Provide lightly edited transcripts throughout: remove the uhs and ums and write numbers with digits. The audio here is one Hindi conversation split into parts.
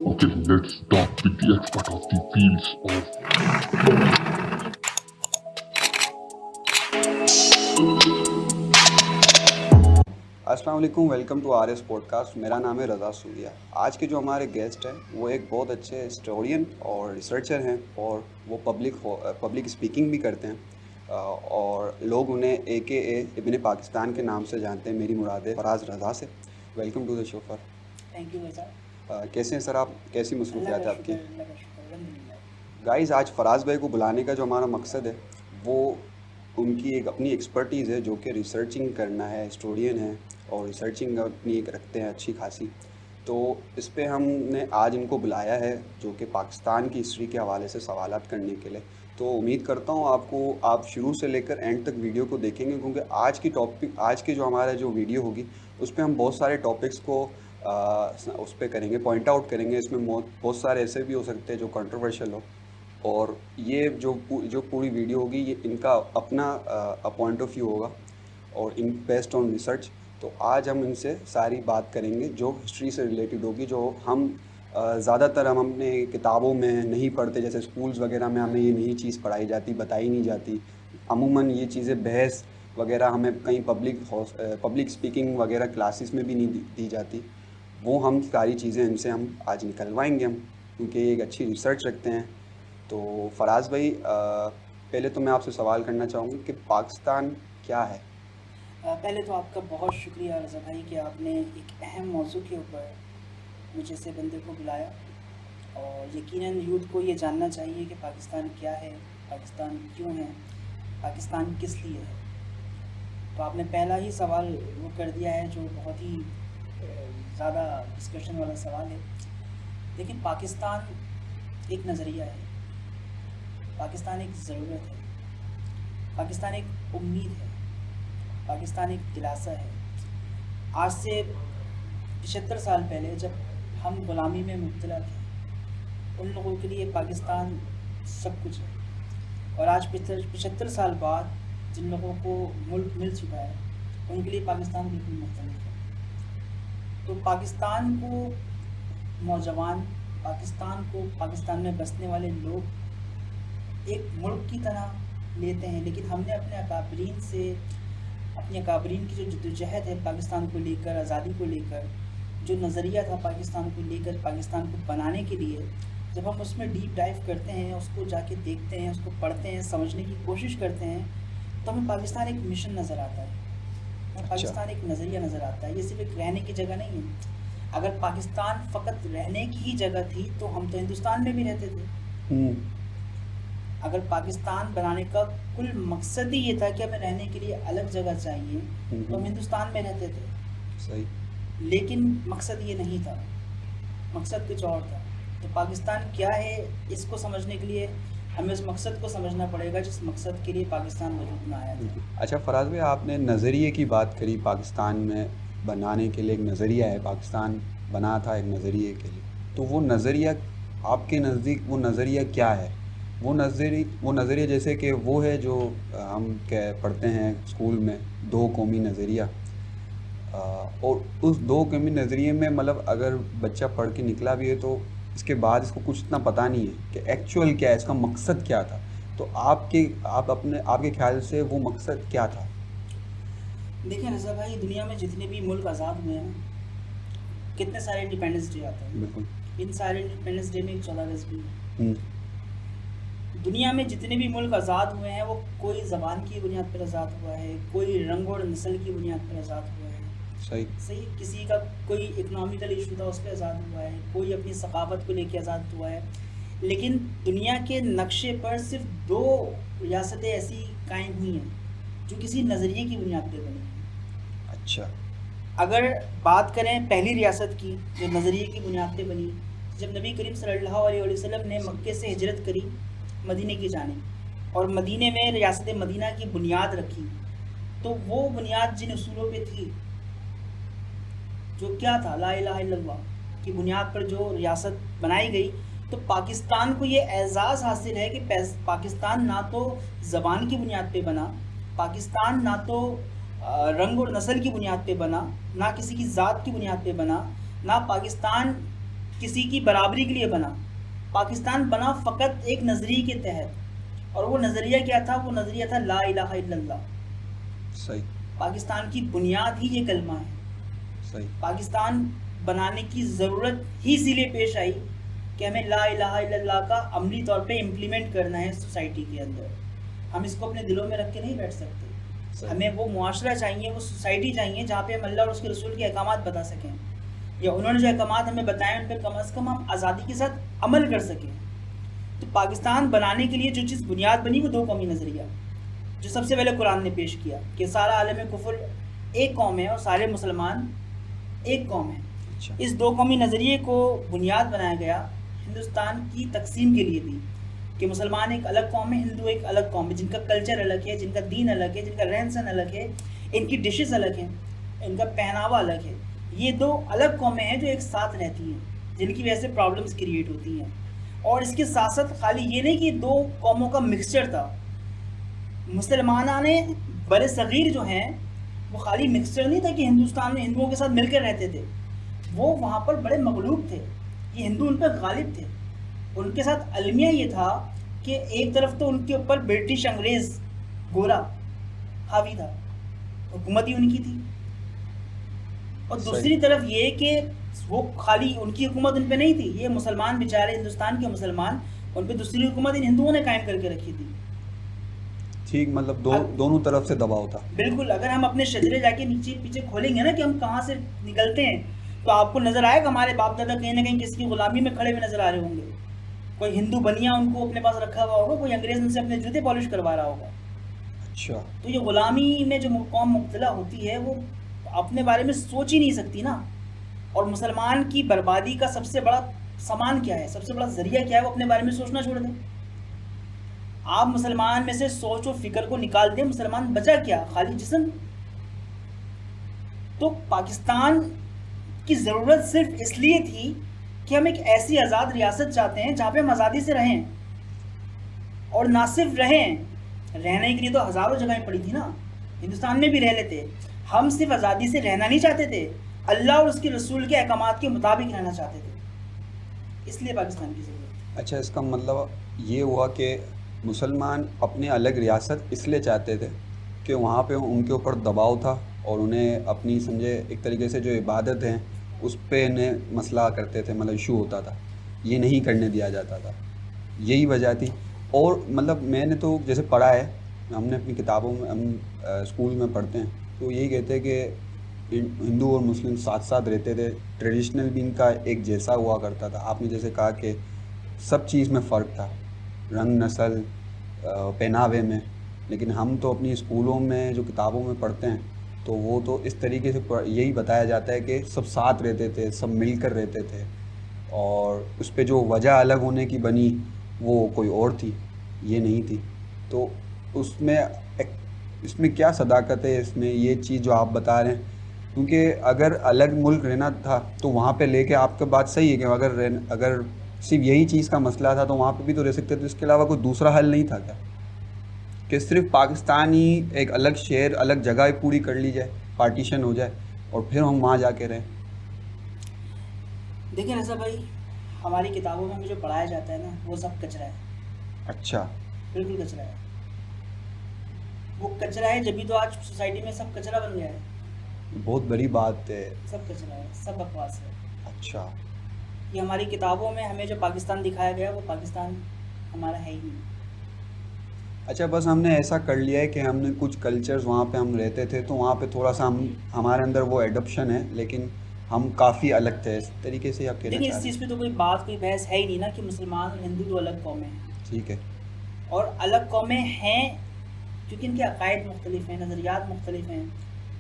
Okay, let's talk with the expert of the fields of. अस्सलाम वालेकुम, welcome to R S podcast. मेरा नाम है रज़ा सूर्या। आज के जो हमारे गेस्ट हैं वो एक बहुत अच्छे हिस्टोरियन और रिसर्चर हैं और वो पब्लिक स्पीकिंग भी करते हैं। और लोग उन्हें ए इब्न पाकिस्तान के नाम से जानते हैं। मेरी मुराद है फराज रज़ा से। वेलकम टू द शो फर। Thank you Raza. कैसे हैं सर आप? कैसी अल्लाह मसरूफियात का है आपकी? शुक्र, अल्लाह का शुक्र, अल्हम्दुलिल्लाह। गाइस, आज फराज भाई को बुलाने का जो हमारा मकसद है वो उनकी एक अपनी एक्सपर्टीज़ है जो कि रिसर्चिंग करना है, हिस्टोरियन है और रिसर्चिंग अपनी एक रखते हैं अच्छी खासी। तो इस पे हमने आज इनको बुलाया है जो कि पाकिस्तान की हिस्ट्री के हवाले से सवालात करने के लिए। तो उम्मीद करता हूँ आप शुरू से लेकर एंड तक वीडियो को देखेंगे, क्योंकि आज की जो हमारा जो वीडियो होगी उस पे हम बहुत सारे टॉपिक्स को उस पे करेंगे, पॉइंट आउट करेंगे। इसमें बहुत सारे ऐसे भी हो सकते हैं जो कंट्रोवर्शियल हो। और ये जो पूरी वीडियो होगी ये इनका अपना पॉइंट ऑफ व्यू होगा और इन बेस्ड ऑन रिसर्च। तो आज हम इनसे सारी बात करेंगे जो हिस्ट्री से रिलेटेड होगी, जो हम ज़्यादातर हम अपने किताबों में नहीं पढ़ते। जैसे स्कूल्स वगैरह में हमें ये नई चीज़ पढ़ाई जाती, बताई नहीं जाती। अमूमन ये चीज़ें बहस वगैरह हमें कहीं पब्लिक स्पीकिंग वगैरह क्लासेस में भी नहीं दी जाती। वो हम सारी चीज़ें इनसे हम आज निकलवाएंगे हम, क्योंकि ये एक अच्छी रिसर्च रखते हैं। तो फराज भाई, पहले तो मैं आपसे सवाल करना चाहूँगा कि पाकिस्तान क्या है? पहले तो आपका बहुत शुक्रिया रज़ा भाई कि आपने एक अहम मौजू के ऊपर मुझे से बंदे को बुलाया। और यकीनन यूथ को ये जानना चाहिए कि पाकिस्तान क्या है, पाकिस्तान क्यों है, पाकिस्तान किस लिए है। तो आपने पहला ही सवाल वो कर दिया है जो बहुत ही ज़्यादा डिस्कशन वाला सवाल है। लेकिन पाकिस्तान एक नज़रिया है, पाकिस्तान एक ज़रूरत है, पाकिस्तान एक उम्मीद है, पाकिस्तान एक दिलासा है। आज से 75 साल पहले जब हम ग़ुलामी में मुब्तला थे, उन लोगों के लिए पाकिस्तान सब कुछ है। और आज 75 साल बाद जिन लोगों को मुल्क मिल चुका है, उनके लिए पाकिस्तान बिल्कुल मुख्तलिफ है। तो पाकिस्तान को नौजवान, पाकिस्तान को पाकिस्तान में बसने वाले लोग एक मुल्क की तरह लेते हैं। लेकिन हमने अपने अकाबरीन की जो जद्दोजहद है पाकिस्तान को लेकर, आज़ादी को लेकर, जो नज़रिया था पाकिस्तान को लेकर, पाकिस्तान को बनाने के लिए, जब हम उसमें डीप डाइव करते हैं, उसको जाके देखते हैं, उसको पढ़ते हैं, समझने की कोशिश करते हैं, तो हमें पाकिस्तान एक मिशन नज़र आता है, हमें अच्छा। पाकिस्तान एक नज़रिया नज़र आता है। ये सिर्फ एक रहने की जगह नहीं है। अगर पाकिस्तान फ़कत रहने की ही जगह थी तो हम तो हिंदुस्तान में भी रहते थे। हम्म। अगर पाकिस्तान बनाने का कुल मकसद ही ये था कि हमें रहने के लिए अलग जगह चाहिए, तो हम हिंदुस्तान में रहते थे। सही। लेकिन मकसद ये नहीं था, मकसद कुछ और था। तो पाकिस्तान क्या है, इसको समझने के लिए हमें उस मकसद को समझना पड़ेगा जिस मकसद के लिए पाकिस्तान वजूद में आया था। अच्छा फराज भाई, आपने नज़रिए की बात करी। पाकिस्तान में बनाने के लिए एक नज़रिया है, पाकिस्तान बना था एक नज़रिए के लिए। तो वो नज़रिया आपके नज़दीक वो नज़रिया क्या है? वो नज़रिया जैसे कि वो है जो हम क्या पढ़ते हैं स्कूल में, दो कौमी नज़रिया। और उस दो कौमी नज़रिए में मतलब अगर बच्चा पढ़ के निकला भी है तो इसके बाद इसको कुछ इतना पता नहीं है कि एक्चुअल क्या है, इसका मकसद क्या था। तो आपके ख्याल से वो मकसद क्या था? देखिए रज़ा भाई, दुनिया में जितने भी मुल्क आज़ाद हुए हैं, कितने सारे इंडिपेंडेंस डे आते बिल्कुल। हैं। इन सारे इंडिपेंडेंस डे में 14 अगस्त भी है। हम्म। दुनिया में जितने भी मुल्क आज़ाद हुए हैं वो कोई ज़बान की बुनियाद पर आज़ाद हुआ है, कोई रंग और नस्ल की बुनियाद पर आज़ाद हुआ है। सही। सही, किसी का कोई इकोनॉमिकल इशू था उस पर आज़ाद हुआ है, कोई अपनी सकाफत को लेकर आज़ाद हुआ है। लेकिन दुनिया के नक्शे पर सिर्फ 2 रियासतें ऐसी कायम हुई हैं जो किसी नज़रिए की बुनियाद पर बनी हैं। अच्छा। अगर बात करें पहली रियासत की जो नज़रिए की बुनियाद पे बनी, जब नबी करीम सल्लल्लाहु अलैहि वसल्लम ने मक्के से हिजरत करी मदीने की जानिब और मदीने में रियासत मदीना की बुनियाद रखी, तो वो बुनियाद जिन उसूलों पे थी, जो क्या था, ला इलाहा इल्लल्लाह की बुनियाद पर जो रियासत बनाई गई, तो पाकिस्तान को ये एज़ाज़ हासिल है कि पाकिस्तान ना तो ज़बान की बुनियाद पे बना, पाकिस्तान ना तो रंग और नस्ल की बुनियाद पे बना, ना किसी की ज़ात की बुनियाद पे बना, ना पाकिस्तान किसी की बराबरी के लिए बना। पाकिस्तान बना फ़कत एक नज़रिए के तहत, और वो नज़रिया क्या था? वो नज़रिया था ला इलाहा इल्लल्लाह। सही। पाकिस्तान की बुनियाद ही ये कलमा है। सही। पाकिस्तान बनाने की ज़रूरत ही इसीलिए पेश आई कि हमें ला इलाहा इल्लल्लाह का अमली तौर पे इम्प्लीमेंट करना है सोसाइटी के अंदर। हम इसको अपने दिलों में रख के नहीं बैठ सकते। हमें वो मुआशरा चाहिए, वो सोसाइटी चाहिए जहाँ पे हम अल्लाह और उसके रसूल के अहकामात बता सकें, या उन्होंने जो अहकामात हमें बताए उन पर कम अज़ कम हम आज़ादी के साथ अमल कर सकें। तो पाकिस्तान बनाने के लिए जो चीज़ बुनियाद बनी वो दो कौमी नज़रिया, जो सबसे पहले कुरान ने पेश किया कि सारा आलम कुफर एक कौम है और सारे मुसलमान एक कौम है। अच्छा। इस दो कौमी नज़रिए को बुनियाद बनाया गया हिंदुस्तान की तकसीम के लिए भी, कि मुसलमान एक अलग कौम है, हिंदू एक अलग कौम है, जिनका कल्चर अलग है, जिनका दीन अलग है, जिनका रहन सहन अलग है, इनकी डिशेस अलग हैं, इनका पहनावा अलग है। ये दो अलग कौमें हैं जो एक साथ रहती हैं, जिनकी वजह से प्रॉब्लम्स क्रिएट होती हैं। और इसके साथ साथ खाली ये नहीं कि दो कौमों का मिक्सचर था, मुसलमाना ने बड़े सगीर जो हैं वो खाली मिक्सचर नहीं था कि हिंदुस्तान में हिंदुओं के साथ मिलकर रहते थे, वो वहाँ पर बड़े मगलूब थे, ये हिंदू उन पर गालिब थे। उनके साथ अलमिया ये था कि एक तरफ तो उनके ऊपर ब्रिटिश अंग्रेज़ गोरा हावी था, हुकूमत ही उनकी थी, और दूसरी तरफ ये कि वो खाली उनकी हुकूमत उन पे नहीं थी, ये मुसलमान बेचारे हिंदुस्तान के मुसलमान, उन पे दूसरी हुकूमत इन हिंदुओं ने कायम करके रखी थी। ठीक, मतलब दोनों तरफ से दबाव था। बिल्कुल। अगर हम अपने शजरे जाके नीचे पीछे खोलेंगे ना कि हम कहाँ से निकलते हैं, तो आपको नज़र आएगा हमारे बाप दादा कहीं ना कहीं किसी की गुलामी में खड़े हुए नज़र आ रहे होंगे। कोई हिंदू बनिया उनको अपने पास रखा हुआ होगा, कोई अंग्रेज़ उनसे अपने जूते पॉलिश करवा रहा होगा। अच्छा। तो ये गुलामी में जो कौम मुब्तला होती है वो अपने बारे में सोच ही नहीं सकती ना। और मुसलमान की बर्बादी का सबसे बड़ा सामान क्या है, सबसे बड़ा ज़रिया क्या है? वो अपने बारे में सोचना छोड़ दें। आप मुसलमान में से सोच और फिक्र को निकाल दें, मुसलमान बचा क्या? खाली जिस्म। तो पाकिस्तान की ज़रूरत सिर्फ इसलिए थी कि हम एक ऐसी आज़ाद रियासत चाहते हैं जहाँ पे हम आज़ादी से रहें, और ना सिर्फ रहें, रहने के लिए तो हज़ारों जगहें पड़ी थी ना, हिंदुस्तान में भी रह लेते। हम सिर्फ आज़ादी से रहना नहीं चाहते थे, अल्लाह और उसके रसूल के अहकामात के मुताबिक रहना चाहते थे, इसलिए पाकिस्तान की ज़रूरत। अच्छा, इसका मतलब ये हुआ कि मुसलमान अपनी अलग रियासत इसलिए चाहते थे कि वहाँ पे उनके ऊपर दबाव था, और उन्हें अपनी समझे एक तरीके से जो इबादत हैं उस पे इन्हें मसला करते थे, मतलब इशू होता था, ये नहीं करने दिया जाता था, यही वजह थी। और मतलब मैंने तो जैसे पढ़ा है, हमने अपनी किताबों में, हम स्कूल में पढ़ते हैं, तो यही कहते हैं कि हिंदू और मुस्लिम साथ साथ रहते थे, ट्रेडिशनल भी इनका एक जैसा हुआ करता था। आपने जैसे कहा कि सब चीज़ में फ़र्क था, रंग, नस्ल, पहनावे में, लेकिन हम तो अपनी स्कूलों में जो किताबों में पढ़ते हैं तो वो तो इस तरीके से यही बताया जाता है कि सब साथ रहते थे, सब मिलकर रहते थे, और उस पे जो वजह अलग होने की बनी वो कोई और थी, ये नहीं थी। तो इसमें क्या सदाकत है इसमें, ये चीज़ जो आप बता रहे हैं? क्योंकि अगर अलग मुल्क रहना था तो वहाँ पे लेके आपका बात सही है कि अगर सिर्फ यही चीज़ का मसला था तो वहाँ पे भी तो रह सकते थे, इसके अलावा कोई दूसरा हल नहीं था क्या? कि सिर्फ पाकिस्तान ही एक अलग शहर, अलग जगह पूरी कर ली जाए, पार्टीशन हो जाए और फिर हम वहाँ जाके रहें? देखिए रज़ा भाई, हमारी किताबों में हमें जो पढ़ाया जाता है ना वो सब कचरा है। अच्छा। बिल्कुल कचरा है। वो कचरा है जब भी तो आज सोसाइटी में सब कचरा बन गया है। बहुत बड़ी बात है। सब कचरा है, सब बकवास है। अच्छा। ये हमारी किताबों में हमें जो पाकिस्तान दिखाया गया वो पाकिस्तान हमारा है ही नहीं। अच्छा, बस हमने ऐसा कर लिया है कि हमने कुछ कल्चर्स, वहाँ पे हम रहते थे तो वहाँ पे थोड़ा सा हमारे अंदर वो एडॉप्शन है, लेकिन हम काफ़ी अलग थे, इस तरीके से आप कहना देखिए चाह इस रहे चीज़ पे तो कोई बात, कोई बहस है ही नहीं ना कि मुसलमान और हिंदू दो अलग कौमें हैं। ठीक है। और अलग कौमें हैं क्योंकि इनके अकायद मुख्तलिफ हैं, नज़रियात मुख्तलिफ हैं,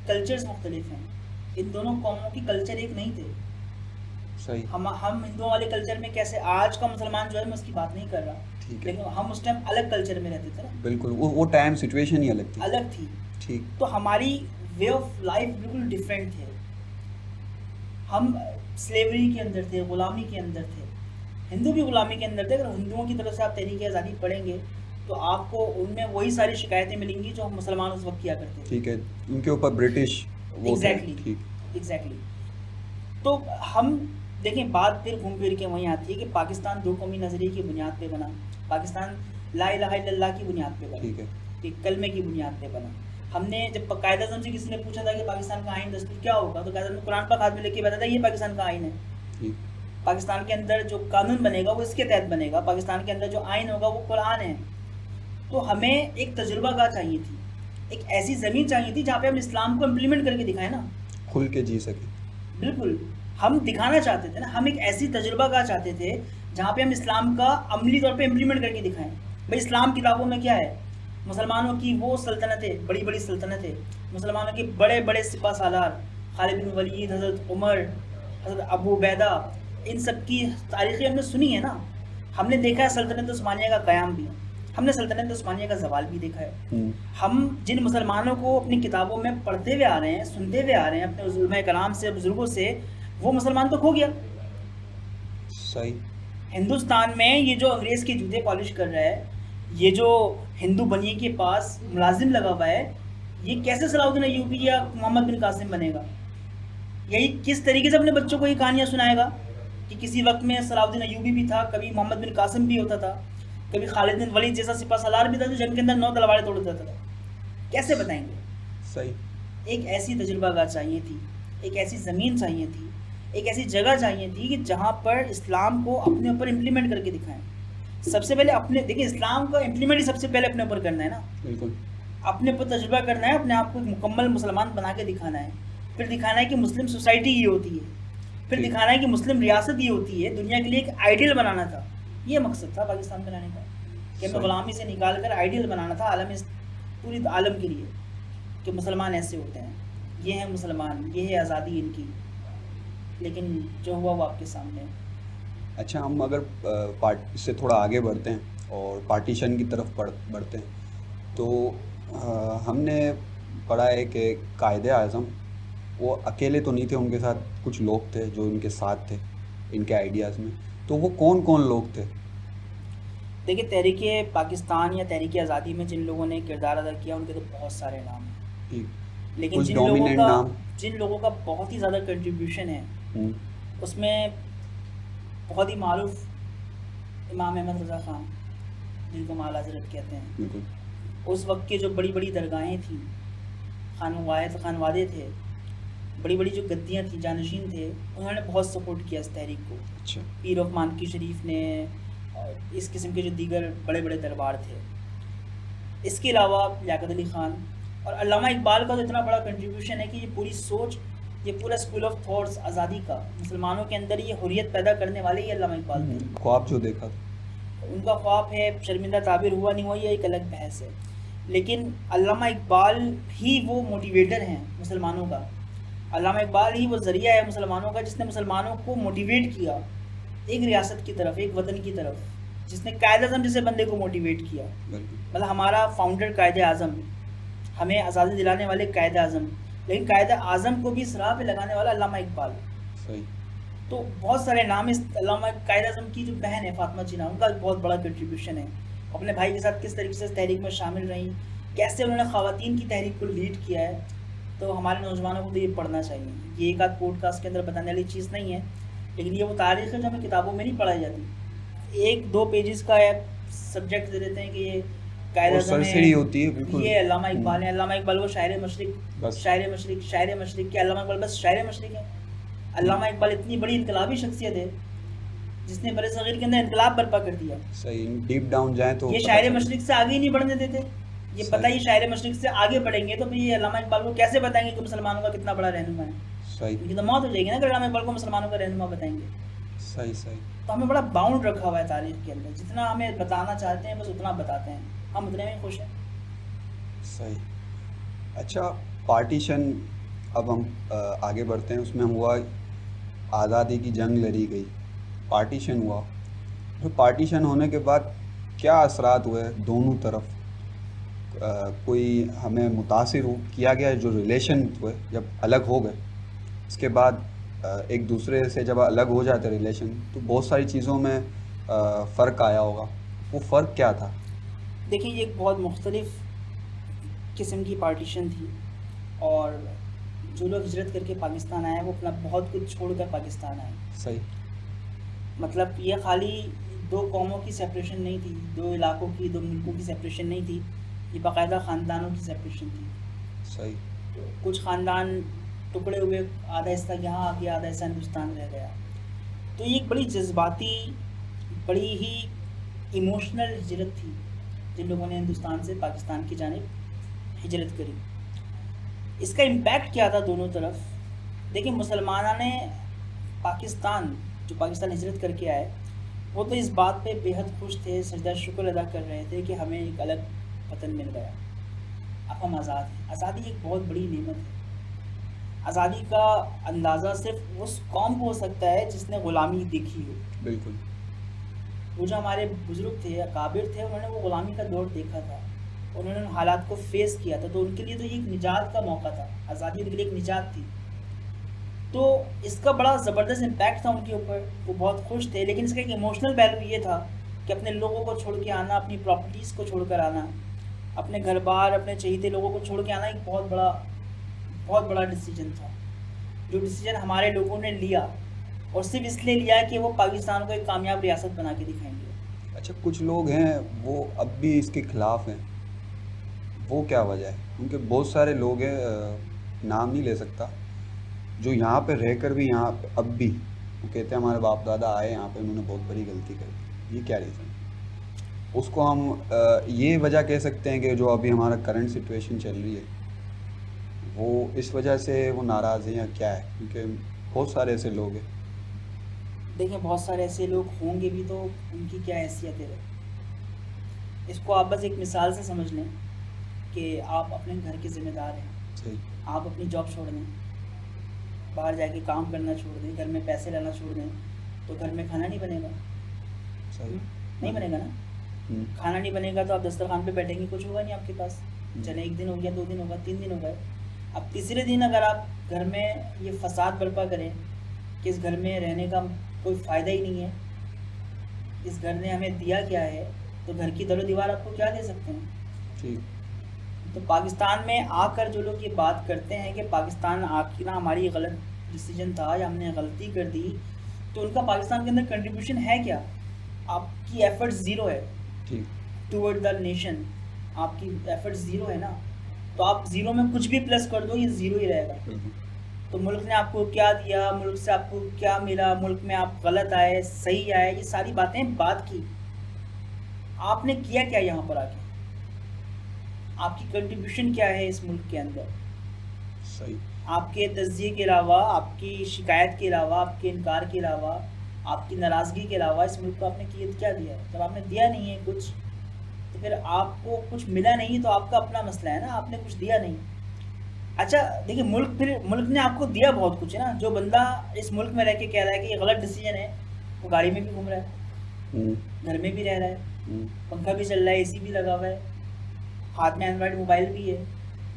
कल्चर्स मुख्तलिफ हैं। इन दोनों कौमों की कल्चर एक नहीं थे। सही। हम हिंदुओं वाले कल्चर में कैसे, आज का मुसलमान जो है मैं उसकी बात नहीं कर रहा, ठीक है, लेकिन हम उस टाइम अलग कल्चर में रहते थे ना। बिल्कुल, वो टाइम सिचुएशन ही अलग थी। अलग थी। ठीक। तो हमारी वे ऑफ लाइफ बिल्कुल डिफरेंट थे। हम स्लेवरी के अंदर थे, ग़ुलामी के अंदर थे। हिंदू भी ग़ुलामी के अंदर थे। अगर हिंदुओं की तरफ से आप तहरीक आज़ादी पढ़ेंगे तो आपको उनमें वही सारी शिकायतें मिलेंगी जो हम मुसलमान उस वक्त किया करते थे। ठीक है, उनके ऊपर ब्रिटिश वो थे। एग्जैक्टली, ठीक। एग्जैक्टली। तो हम देखिए, बात फिर घूम फिर के वहीं आती है कि पाकिस्तान दो कौमी नज़रिए की बुनियाद पे बना। पाकिस्तान ला इलाहा इल्लल्लाह की बुनियाद पे बना, ठीक है। कि कलमे की बुनियाद पे बना। हमने जब कायद-ए-आज़म से किसी ने पूछा था कि पाकिस्तान का आइन दस्तूर क्या होगा, तो कायद-ए-आज़म ने कुरान पाक हाथ में लेके बताया था ये पाकिस्तान का आइन है। ठीक। पाकिस्तान के अंदर जो कानून बनेगा वो इसके तहत बनेगा, पाकिस्तान के अंदर जो आइन होगा वो कुरान है। तो हमें एक तजुर्बागाह चाहिए थी, एक ऐसी ज़मीन चाहिए थी जहाँ पे हम इस्लाम को इम्प्लीमेंट करके दिखाएं ना। खुल के जी सके। बिल्कुल, हम दिखाना चाहते थे ना, हम एक ऐसी तजुर्बागाह चाहते थे जहाँ पे हम इस्लाम का अमली तौर पे इम्प्लीमेंट करके दिखाएं। भाई इस्लाम किताबों में क्या है, मुसलमानों की वो सल्तनतें, बड़ी बड़ी सल्तनतें, मुसलमानों के बड़े बड़े सिपा सालार, खालिद बिन वलीद, हज़रत उमर, हज़रत अबू उबैदा, इन सब की तारीखें हमने सुनी है ना। हमने देखा है सल्तनत उस्मानिया का क़याम भी, हमने सल्तनत उस्मानिया का ज़वाल भी देखा है। हम जिन मुसलमानों को अपनी किताबों में पढ़ते हुए आ रहे हैं, सुनते हुए आ रहे हैं अपने उलमाए कराम से, बुज़ुर्गों से, वो मुसलमान तो खो गया। सही। हिंदुस्तान में ये जो अंग्रेज़ के जूते पॉलिश कर रहा है, ये जो हिंदू बनिए के पास मुलाजिम लगा हुआ है, ये कैसे सलाउद्दीन अय्यूबी या मोहम्मद बिन कासिम बनेगा? यही किस तरीके से अपने बच्चों को ये कहानियाँ सुनाएगा कि किसी वक्त में सलाउद्दीन अय्यूबी भी था, कभी मोहम्मद बिन कासिम भी होता था, कभी खालिद बिन वलीद जैसा सिपा सलार भी था जो जंग के अंदर 9 तलवारें तोड़ देता था। कैसे बताएंगे? सही। एक ऐसी तजुर्बागाह चाहिए थी, एक ऐसी ज़मीन चाहिए थी, एक ऐसी जगह चाहिए थी कि जहाँ पर इस्लाम को अपने ऊपर इम्प्लीमेंट करके दिखाएं। सबसे पहले अपने, देखिए इस्लाम का इम्प्लीमेंट ही सबसे पहले अपने ऊपर करना है ना। बिल्कुल। अपने ऊपर तजुर्बा करना है, अपने आप को एक मुकम्मल मुसलमान बना के दिखाना है, फिर दिखाना है कि मुस्लिम सोसाइटी ये होती है, फिर ठीक। दिखाना है कि मुस्लिम रियासत ये होती है, दुनिया के लिए एक आइडियल बनाना था। ये मकसद था पाकिस्तान बनाने का, कि हमें सही। ग़ुलामी से निकाल कर आइडियल बनाना था आलम, पूरी आलम के लिए, कि मुसलमान ऐसे होते हैं, ये हैं मुसलमान, ये है आज़ादी इनकी। लेकिन जो हुआ वो आपके सामने है। अच्छा, हम अगर इससे थोड़ा आगे बढ़ते हैं और पार्टीशन की तरफ बढ़ते हैं, तो हमने पढ़ा है कि कायद-ए-आज़म वो अकेले तो नहीं थे, उनके साथ कुछ लोग थे जो उनके साथ थे इनके आइडियाज़ में। तो वो कौन कौन लोग थे? देखिए, तहरीक पाकिस्तान या तहरीक आज़ादी में जिन लोगों ने किरदार अदा किया उनके तो बहुत सारे नाम हैं, ठीक। लेकिन कुछ डोमिनेंट नाम। जिन लोगों का बहुत ही ज़्यादा कंट्रीब्यूशन है, उसमें बहुत ही मारूफ इमाम अहमद रज़ा ख़ान, जिनको माला हज़रत कहते हैं। बिल्कुल। उस वक्त के जो बड़ी बड़ी दरगाहें थीं, खानवादे थे, बड़ी बड़ी जो गद्दियाँ थी, जानशीन थे, उन्होंने बहुत सपोर्ट किया इस तहरीक को। अच्छा। पीर ऑफ मानकी शरीफ ने, और इस किस्म के जो दीगर बड़े बड़े दरबार थे। इसके अलावा लियाकत अली ख़ान और अल्लामा इकबाल का तो इतना बड़ा कंट्रीब्यूशन है कि ये पूरी सोच, ये पूरा स्कूल ऑफ थॉट्स आज़ादी का, मुसलमानों के अंदर ये हुर्रियत पैदा करने वाले ही अल्लामा इकबाल थे। ख्वाब जो देखा था। उनका ख्वाब है, शर्मिंदा ताबिर हुआ नहीं हुआ, ये एक अलग बहस है, लेकिन अल्लामा इकबाल ही वो मोटिवेटर हैं मुसलमानों का। अल्लामा इकबाल ही वो ज़रिया है मुसलमानों का, जिसने मुसलमानों को मोटिवेट किया एक रियासत की तरफ, एक वतन की तरफ, जिसने कायद-ए-आज़म जैसे बंदे को मोटिवेट किया। मतलब हमारा फाउंडर कायद-ए-आज़म, हमें आज़ादी दिलाने वाले कायद-ए-आज़म, लेकिन कायद-ए-आज़म को भी इस राह पे लगाने वाला अल्लामा इकबाल। सही। तो बहुत सारे नाम, इस अल्लामा कायद-ए-आज़म की जो बहन है फातिमा जिन्ना, उनका बहुत बड़ा कंट्रीब्यूशन है। अपने भाई के साथ किस तरीके से इस तहरीक में शामिल रहीं, कैसे उन्होंने ख़वातीन की तहरीक को लीड किया है। तो हमारे नौजवानों को तो ये पढ़ना चाहिए। ये एक आध पॉडकास्ट के अंदर बताने वाली चीज़ नहीं है, लेकिन ये वो तारीख़ है जो हमें किताबों में नहीं पढ़ाई जाती। 1-2 पेजेस का सब्जेक्ट दे देते हैं कि ये कायद-ए-आज़म सरसरी होती है। बिल्कुल। ये अल्लामा इकबाल है। अल्लामा इकबाल को शायर मशरिक़, शायर मशरिक़ क्या अल्लामा इकबाल बस शायर मशरिक़ है? अल्लामा इकबाल इतनी बड़ी इनकलाबी शख्सियत है जिसने बड़े सगीर के अंदर इनकलाब बर्पा कर दिया। सही। डीप डाउन जाए तो ये शायर मशरिक़ से आगे ही नहीं बढ़ने देते। ये पता ही शायर मशरिक़ से आगे बढ़ेंगे तो फिर ये अल्लामा इकबाल को कैसे बताएंगे कि मुसलमानों का कितना बड़ा रहनुमा है? सही। इनकी तो मौत हो जाएगी ना अगर अल्लामा इकबाल को मुसलमानों का रहनुमा बताएंगे। सही। सही। तो हमें बड़ा बाउंड रखा हुआ है तारीख़ के अंदर, जितना हमें बताना चाहते हैं बस उतना बताते हैं, हम उतने में खुश हैं। सही। अच्छा, पार्टीशन, अब हम आगे बढ़ते हैं। उसमें हम हुआ आज़ादी की जंग लड़ी गई, पार्टीशन हुआ। तो पार्टीशन होने के बाद क्या असरात हुए दोनों तरफ? कोई हमें मुतासिर किया गया जो रिलेशन हुए जब अलग हो गए, इसके बाद एक दूसरे से जब अलग हो जाते रिलेशन, तो बहुत सारी चीज़ों में फ़र्क आया होगा। वो फ़र्क क्या था? देखिए, ये एक बहुत मुख्तलिफ किस्म की पार्टीशन थी और जो लोग हिजरत करके पाकिस्तान आए वो अपना बहुत कुछ छोड़कर पाकिस्तान आए। सही। मतलब ये खाली दो कौमों की सेपरेशन नहीं थी, दो इलाकों की, दो मुल्कों की सेपरेशन नहीं थी, ये बाकायदा ख़ानदानों की सेपरेशन थी। सही। कुछ ख़ानदान टुकड़े हुए, आधा हिस्सा यहाँ आ गया, आधा हिस्सा हिंदुस्तान रह गया। तो ये एक बड़ी जज्बाती, बड़ी ही इमोशनल हिजरत थी जिन लोगों ने हिंदुस्तान से पाकिस्तान की जानिब हिजरत करी। इसका इम्पैक्ट क्या था दोनों तरफ? देखिए, मुसलमाना ने पाकिस्तान, जो पाकिस्तान हिजरत करके आए, वो तो इस बात पे बेहद खुश थे, सजदा शुक्र अदा कर रहे थे कि हमें एक अलग वतन मिल गया, अब हम आज़ाद हैं। आज़ादी एक बहुत बड़ी नेमत है। आज़ादी का अंदाज़ा सिर्फ उस कौम को हो सकता है जिसने ग़ुलामी देखी हो। बिल्कुल। वो जो हमारे बुज़ुर्ग थे, अकाबिर थे, उन्होंने वो ग़ुलामी का दौर देखा था, उन्होंने उन हालात को फेस किया था, तो उनके लिए तो ये एक निजात का मौका था। आज़ादी उनके लिए एक निजात थी। तो इसका बड़ा ज़बरदस्त इम्पैक्ट था उनके ऊपर, वो बहुत खुश थे। लेकिन इसका एक इमोशनल वैल्यू ये था कि अपने लोगों को छोड़ के आना, अपनी प्रॉपर्टीज़ को छोड़ कर आना, अपने घर बार, अपने चहीते लोगों को छोड़ के आना एक बहुत बड़ा डिसीजन था। जो डिसीजन हमारे लोगों ने लिया, और सिर्फ इसलिए लिया कि वो पाकिस्तान को एक कामयाब रियासत बना के दिखाएंगे। अच्छा, कुछ लोग हैं वो अब भी इसके खिलाफ़ हैं, वो क्या वजह है? उनके बहुत सारे लोग हैं, नाम नहीं ले सकता, जो यहाँ पे रहकर भी यहाँ पे अब भी वो कहते हैं हमारे बाप दादा आए यहाँ पे, उन्होंने बहुत बड़ी गलती कर दी। ये क्या रीज़न? उसको हम ये वजह कह सकते हैं कि जो अभी हमारा करंट सिचुएशन चल रही है, वो इस वजह से वो नाराज़ हैं या क्या है? क्योंकि बहुत सारे ऐसे लोग हैं। देखिए, बहुत सारे ऐसे लोग होंगे भी, तो उनकी क्या हैसियत है? इसको आप बस एक मिसाल से समझ लें कि आप अपने घर के ज़िम्मेदार हैं। सही। आप अपनी जॉब छोड़ दें, बाहर जाके काम करना छोड़ दें, घर में पैसे लाना छोड़ दें, तो घर में खाना नहीं बनेगा। सही। नहीं बनेगा ना। खाना नहीं बनेगा तो आप दस्तरखान पे बैठेंगे, कुछ होगा नहीं आपके पास। चले, एक दिन हो गया, 2 दिन होगा, 3 दिन हो गए, अब तीसरे दिन अगर आप घर में ये फसाद बर्पा करें कि इस घर में रहने का कोई फ़ायदा ही नहीं है, इस घर ने हमें दिया क्या है, तो घर की दरो दीवार आपको क्या दे सकते हैं? ठीक। तो पाकिस्तान में आकर जो लोग ये बात करते हैं कि पाकिस्तान आके ना हमारी गलत डिसीजन था या हमने गलती कर दी, तो उनका पाकिस्तान के अंदर कंट्रीब्यूशन है क्या? आपकी एफर्ट्स ज़ीरो है ठीक। टूवर्ड द नेशन, आपकी एफर्ट्स ज़ीरो है ना। तो आप ज़ीरो में कुछ भी प्लस कर दो, ये ज़ीरो ही रहेगा। तो मुल्क ने आपको क्या दिया, मुल्क से आपको क्या मिला, मुल्क में आप गलत आए, सही आए, ये सारी बातें बात की। आपने किया क्या यहाँ पर आके? आपकी कंट्रीब्यूशन क्या है इस मुल्क के अंदर? सही। आपके तज्जिए के अलावा, आपकी शिकायत के अलावा, आपके इनकार के अलावा, आपकी नाराज़गी के अलावा इस मुल्क को आपने क्या दिया है? जब आपने दिया नहीं है कुछ, तो फिर आपको कुछ मिला नहीं, तो आपका अपना मसला है ना, आपने कुछ दिया नहीं। अच्छा देखिए, मुल्क ने आपको दिया बहुत कुछ है ना। जो बंदा इस मुल्क में रह के कह रहा है कि ये गलत डिसीजन है, वो गाड़ी में भी घूम रहा है, घर में भी रह रहा है, पंखा भी चल रहा है, एसी भी लगा हुआ है, हाथ में एंड्रॉयड मोबाइल भी है,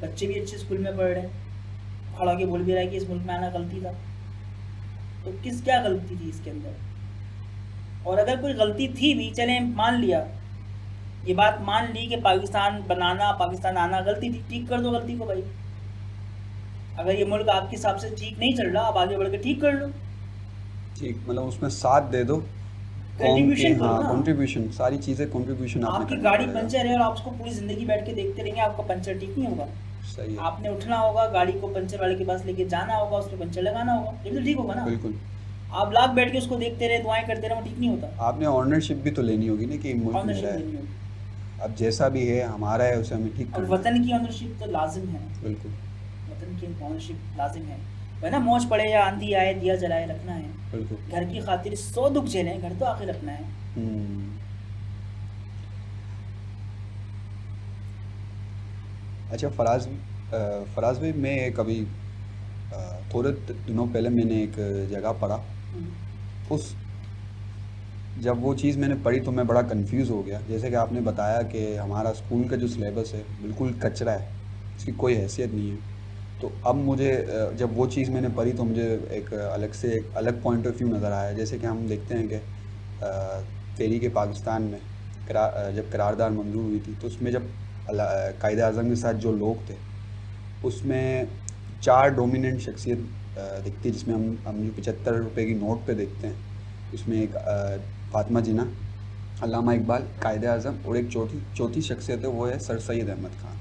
बच्चे भी अच्छे स्कूल में पढ़ रहे हैं, खड़ा होकर बोल भी रहा है कि इस मुल्क में आना गलती था। तो क्या गलती थी इसके अंदर? और अगर कोई गलती थी भी, चले मान लिया, ये बात मान ली कि पाकिस्तान बनाना, पाकिस्तान आना गलती थी, ठीक कर दो गलती को भाई। अगर ये मुल्क आपके हिसाब से ठीक नहीं चल रहा, आप आगे बढ़ के ठीक कर लो। ठीक, मतलब उसमें साथ दे दो, कंट्रीब्यूशन करो ना। कंट्रीब्यूशन, सारी चीज़ें कंट्रीब्यूशन। आपकी गाड़ी पंचर है और आप उसको पूरी ज़िंदगी बैठ के देखते रहेंगे, आपका पंचर ठीक नहीं होगा। सही है। आपने उठना होगा, गाड़ी को पंचर वाले के पास लेके जाना होगा, उस पर पंचर लगाना होगा, ये तो ठीक होगा ना। बिल्कुल। आप लाख बैठ के उसको देखते रहे, दुआएं करते रहे, वो ठीक नहीं होता। आपने ऑनरशिप भी तो लेनी होगी ना कि मुल्क मेरा है, अब जैसा भी है हमारा है, उसे हमें ठीक और करना। वतन की ऑनरशिप तो लाजिम है। बिल्कुल। वतन की ऑनरशिप लाजिम है, वरना मौज पड़े या आंधी आए, दिया जलाए रखना है। बिल्कुल। घर की खातिर 100 दुख झेलें, घर तो आखिर अपना है। अच्छा फराज भाई, मैं कभी थोड़े दिनों पहले मैंने एक जगह पढ़ा, उस जब वो चीज़ मैंने पढ़ी तो मैं बड़ा कंफ्यूज हो गया। जैसे कि आपने बताया कि हमारा स्कूल का जो सिलेबस है बिल्कुल कचरा है, इसकी कोई हैसियत नहीं है। तो अब मुझे जब वो चीज़ मैंने पढ़ी तो मुझे एक अलग पॉइंट ऑफ व्यू नज़र आया। जैसे कि हम देखते हैं कि तहरीक पाकिस्तान में जब करारदाद मंजूर हुई थी, तो उसमें जब कायदे आज़म के साथ जो लोग थे, उसमें 4 डोमिनेंट शख्सियत दिखती है, जिसमें हम जो 75 रुपए की नोट पे देखते हैं, उसमें एक फातिमा जिन्ना, अल्लामा इकबाल, कायदे आज़म, और एक चौथी शख्सियत है, वो है सर सैयद अहमद ख़ान।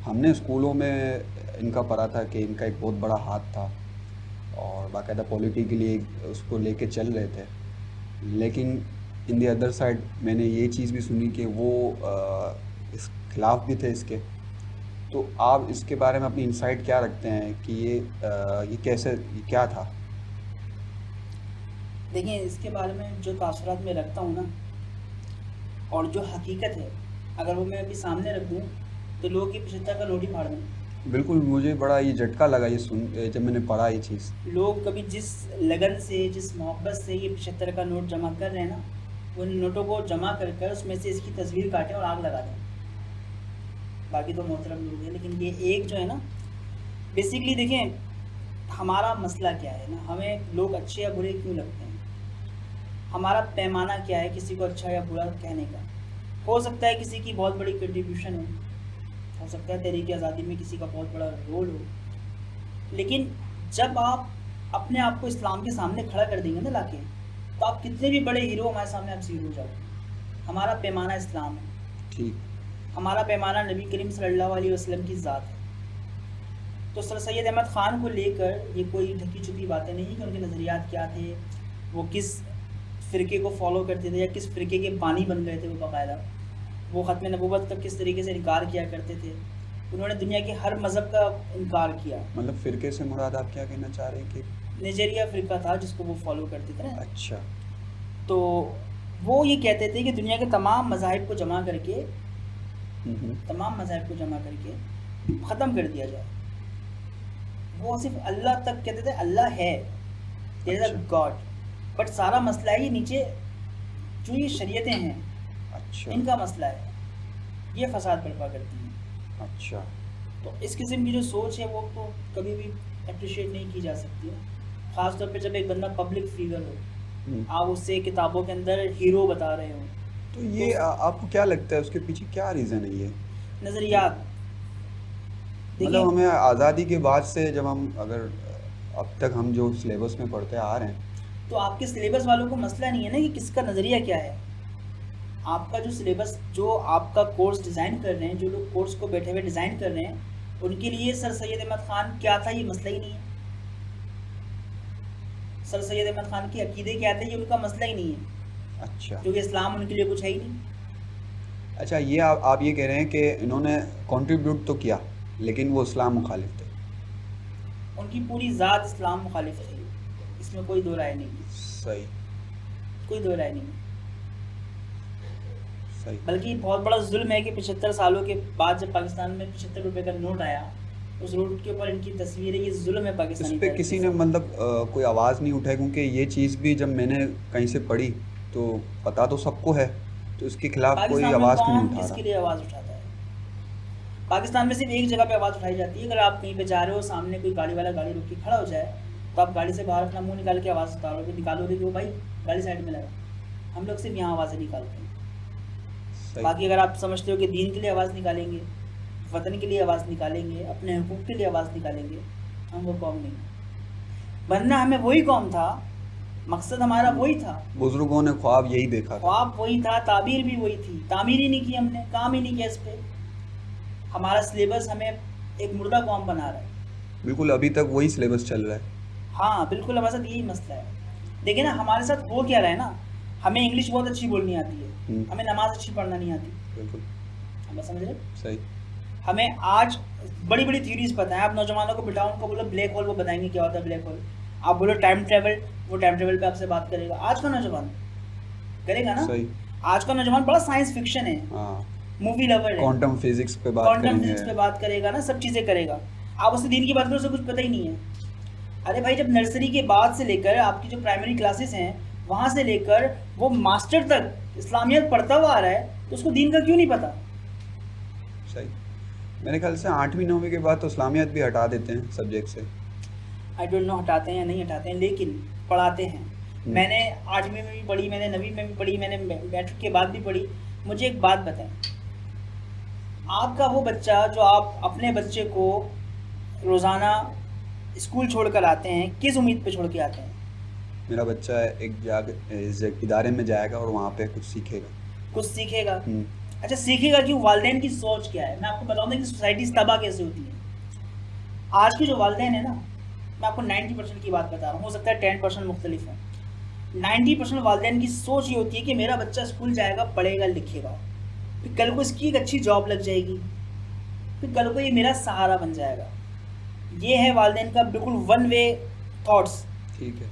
हमने स्कूलों में इनका पढ़ा था कि इनका एक बहुत बड़ा हाथ था और बाकायदा पॉलिटिकली उसको लेके चल रहे थे, लेकिन इन दी अदर साइड मैंने ये चीज़ भी सुनी कि वो इस खिलाफ भी थे इसके। तो आप इसके बारे में अपनी इंसाइट क्या रखते हैं कि ये क्या था? देखिए, इसके बारे में जो तासुरात मैं रखता हूँ ना, और जो हकीकत है, अगर वो मैं अभी सामने रख दूँ तो लोगों की 75 का नोट ही फाड़ दें। बिल्कुल, मुझे बड़ा ये झटका लगा ये जब मैंने पढ़ा ये चीज़। लोग कभी जिस लगन से, जिस मोहब्बत से ये 75 का नोट जमा कर रहे हैं ना, उन नोटों को जमा कर कर उसमें से इसकी तस्वीर काटें और आग लगा दें। बाकी तो मोहतरम लोग हैं, लेकिन ये एक जो है ना, बेसिकली देखें हमारा मसला क्या है ना, हमें लोग अच्छे या बुरे क्यों लगते हैं, हमारा पैमाना क्या है किसी को अच्छा या बुरा कहने का। हो सकता है किसी की बहुत बड़ी कंट्रीब्यूशन हो सकता है तहरीक आज़ादी में किसी का बहुत बड़ा रोल हो, लेकिन जब आप अपने आप को इस्लाम के सामने खड़ा कर देंगे ना लाके, तो आप कितने भी बड़े हीरो हमारे सामने आप ज़ीरो हो जाओगे। हमारा पैमाना इस्लाम है, ठीक, हमारा पैमाना नबी करीम सल्लल्लाहु अलैहि वसल्लम की ज़ात है। तो सर सैयद अहमद ख़ान को लेकर ये कोई ढकी छुपी बातें नहीं कि उनके नज़रियात क्या थे, वो किस फ़िरके को फॉलो करते थे या किस फ़िरके के बानी बन गए थे वो बाकायदा, वो ख़त्म नबूवत का किस तरीके से इनकार किया करते थे। उन्होंने दुनिया के हर मज़हब का इनकार किया। मतलब फ़िरके से मुराद आप क्या कहना चाह रहे हैं कि नाइजीरिया फ़िरका था जिसको वो फॉलो करते थे ना। अच्छा, तो वो ये कहते थे कि दुनिया के तमाम मज़ाहिब को जमा करके ख़त्म कर दिया जाए। वो सिर्फ अल्लाह तक कहते थे, अल्लाह है, there is a God, but सारा मसला है ये नीचे जो ये शरीयतें हैं, अच्छा, इनका मसला है, ये फसाद बर्पा करती हैं। अच्छा, तो इस किस्म की जो सोच है वो तो कभी भी अप्रिशिएट नहीं की जा सकती है, ख़ास तौर पे जब एक बंदा पब्लिक फिगर हो, आप उससे किताबों के अंदर हीरो बता रहे हो। तो ये आपको क्या लगता है उसके पीछे क्या रीज़न है ये? नज़रियात मतलब हमें आज़ादी के बाद से जब हम अगर अब तक हम जो सिलेबस में पढ़ते आ रहे हैं, तो आपके सिलेबस वालों को मसला नहीं है ना कि किसका नज़रिया क्या है। आपका जो सिलेबस, जो आपका कोर्स डिज़ाइन कर रहे हैं, जो लोग कोर्स को बैठे हुए डिज़ाइन कर रहे हैं, उनके लिए सर सैयद अहमद ख़ान क्या था ये मसला ही नहीं है। सर सैयद अहमद ख़ान के अकीदे क्या थे ये उनका मसला ही नहीं है। अच्छा, क्योंकि इस्लाम उनके लिए कुछ है ही नहीं। अच्छा, ये आप ये कह रहे हैं कि इन्होंने कंट्रीब्यूट तो किया लेकिन वो इस्लाम मुखालिफ थे। उनकी पूरी ज़ात इस्लाम मुखालिफ थी, इसमें कोई दो राय नहीं है, सही, कोई दो राय नहीं है। सही, बल्कि बहुत बड़ा जुल्म है कि 75 सालों के बाद जब पाकिस्तान में 75 रुपए का नोट आया, उस नोट के ऊपर इनकी तस्वीर है, ये जुल्म है इस पाकिस्तानी पे तरीके किसी से। ने मतलब कोई आवाज़ नहीं उठाई, क्योंकि ये चीज़ भी जब मैंने कहीं से पढ़ी तो पता तो सबको है, तो इसके खिलाफ कोई पाकिस्तान में आवाज़ क्यों कौन नहीं उठा किसके रहा? लिए आवाज़ उठाता है? पाकिस्तान में सिर्फ एक जगह पे आवाज़ उठाई जाती है, अगर आप कहीं पे जा रहे हो, सामने कोई गाड़ी वाला गाड़ी रोक के खड़ा हो जाए, तो आप गाड़ी से बाहर अपना मुंह निकाल के आवाज़ निकालोगे कि वो भाई गाड़ी साइड में लगा। हम लोग सिर्फ यहाँ आवाज़ें निकालते हैं। सही, बाकी अगर आप समझते हो कि दीन के लिए आवाज़ निकालेंगे, वतन के लिए आवाज़ निकालेंगे, अपने हुकूक के लिए आवाज़ निकालेंगे, हम वो कौम नहीं। बनना हमें वही कौम था, मकसद हमारा वही था, बुजुर्गों ने ख्वाब यही देखा था। ख्वाब वही था, ताबीर भी वही थी, तामीर ही नहीं की हमने, काम ही नहीं किया इस पे। हमारा सिलेबस हमें एक मुर्दा कौम बना रहा है। बिल्कुल, अभी तक वही सिलेबस चल रहा है। हाँ बिल्कुल, हमारे साथ यही मसला है। देखिए ना, हमारे साथ हो क्या रहा है ना, हमें इंग्लिश बहुत अच्छी बोलनी आती है, हमें नमाज अच्छी पढ़ना नहीं आती। बिल्कुल, हम समझ रहे? सही, हमें आज बड़ी बड़ी थ्योरीज पता है। आप नौजवानों को बिठाओ, उनको बोलो ब्लैक होल, वो बताएंगे क्या होता है ब्लैक होल। आप बोलो टाइम ट्रेवल, वो टाइम ट्रेवल पे आपसे बात करेगा। आज का नौजवान करेगा ना? सही, आज का नौजवान बड़ा साइंस फिक्शन है, हाँ, मूवी लवर है, क्वांटम फिजिक्स पे बात क्वांटम करेंगे। फिजिक्स पे बात करेगा ना, सब चीज़ें करेगा। आप उससे दीन की बात करो, उसे कुछ पता ही नहीं है। अरे भाई, जब नर्सरी के बाद से लेकर आपकी जो प्राइमरी क्लासेस हैं, वहाँ से लेकर वो मास्टर तक इस्लामियत पढ़ता हुआ आ रहा है, तो उसको दीन का क्यों नहीं पता? सही, मेरे ख्याल से 8वीं 9वीं के बाद तो इस्लामियत भी हटा देते हैं सब्जेक्ट से। आई डोंट नो हटाते हैं या नहीं हटाते हैं, लेकिन पढ़ाते हैं। मैंने 8वीं में भी पढ़ी, मैंने 9वीं में भी पढ़ी, मैंने मैट्रिक के बाद भी पढ़ी। मुझे एक बात बताएं, आपका वो बच्चा जो आप अपने बच्चे को रोज़ाना स्कूल छोड़कर आते हैं, किस उम्मीद पे छोड़ के आते हैं? मेरा बच्चा इस इदारे में जाएगा और वहाँ पे कुछ सीखेगा। कुछ सीखेगा। हम्म, अच्छा, सीखेगा क्यों? वालिदैन की सोच क्या है? मैं आपको बताऊँ कि सोसाइटी तबाह कैसे होती है। आज की जो वालिदैन है ना, मैं आपको 90% की बात बता रहा हूँ, हो सकता है 10% मुख्तलिफ है। 90% वालिदैन की सोच ये होती है कि मेरा बच्चा स्कूल जाएगा, पढ़ेगा, लिखेगा, फिर कल को इसकी एक अच्छी जॉब लग जाएगी, फिर कल को ये मेरा सहारा बन जाएगा। ये है वालिदैन का बिल्कुल वन वे थॉट्स ठीक है।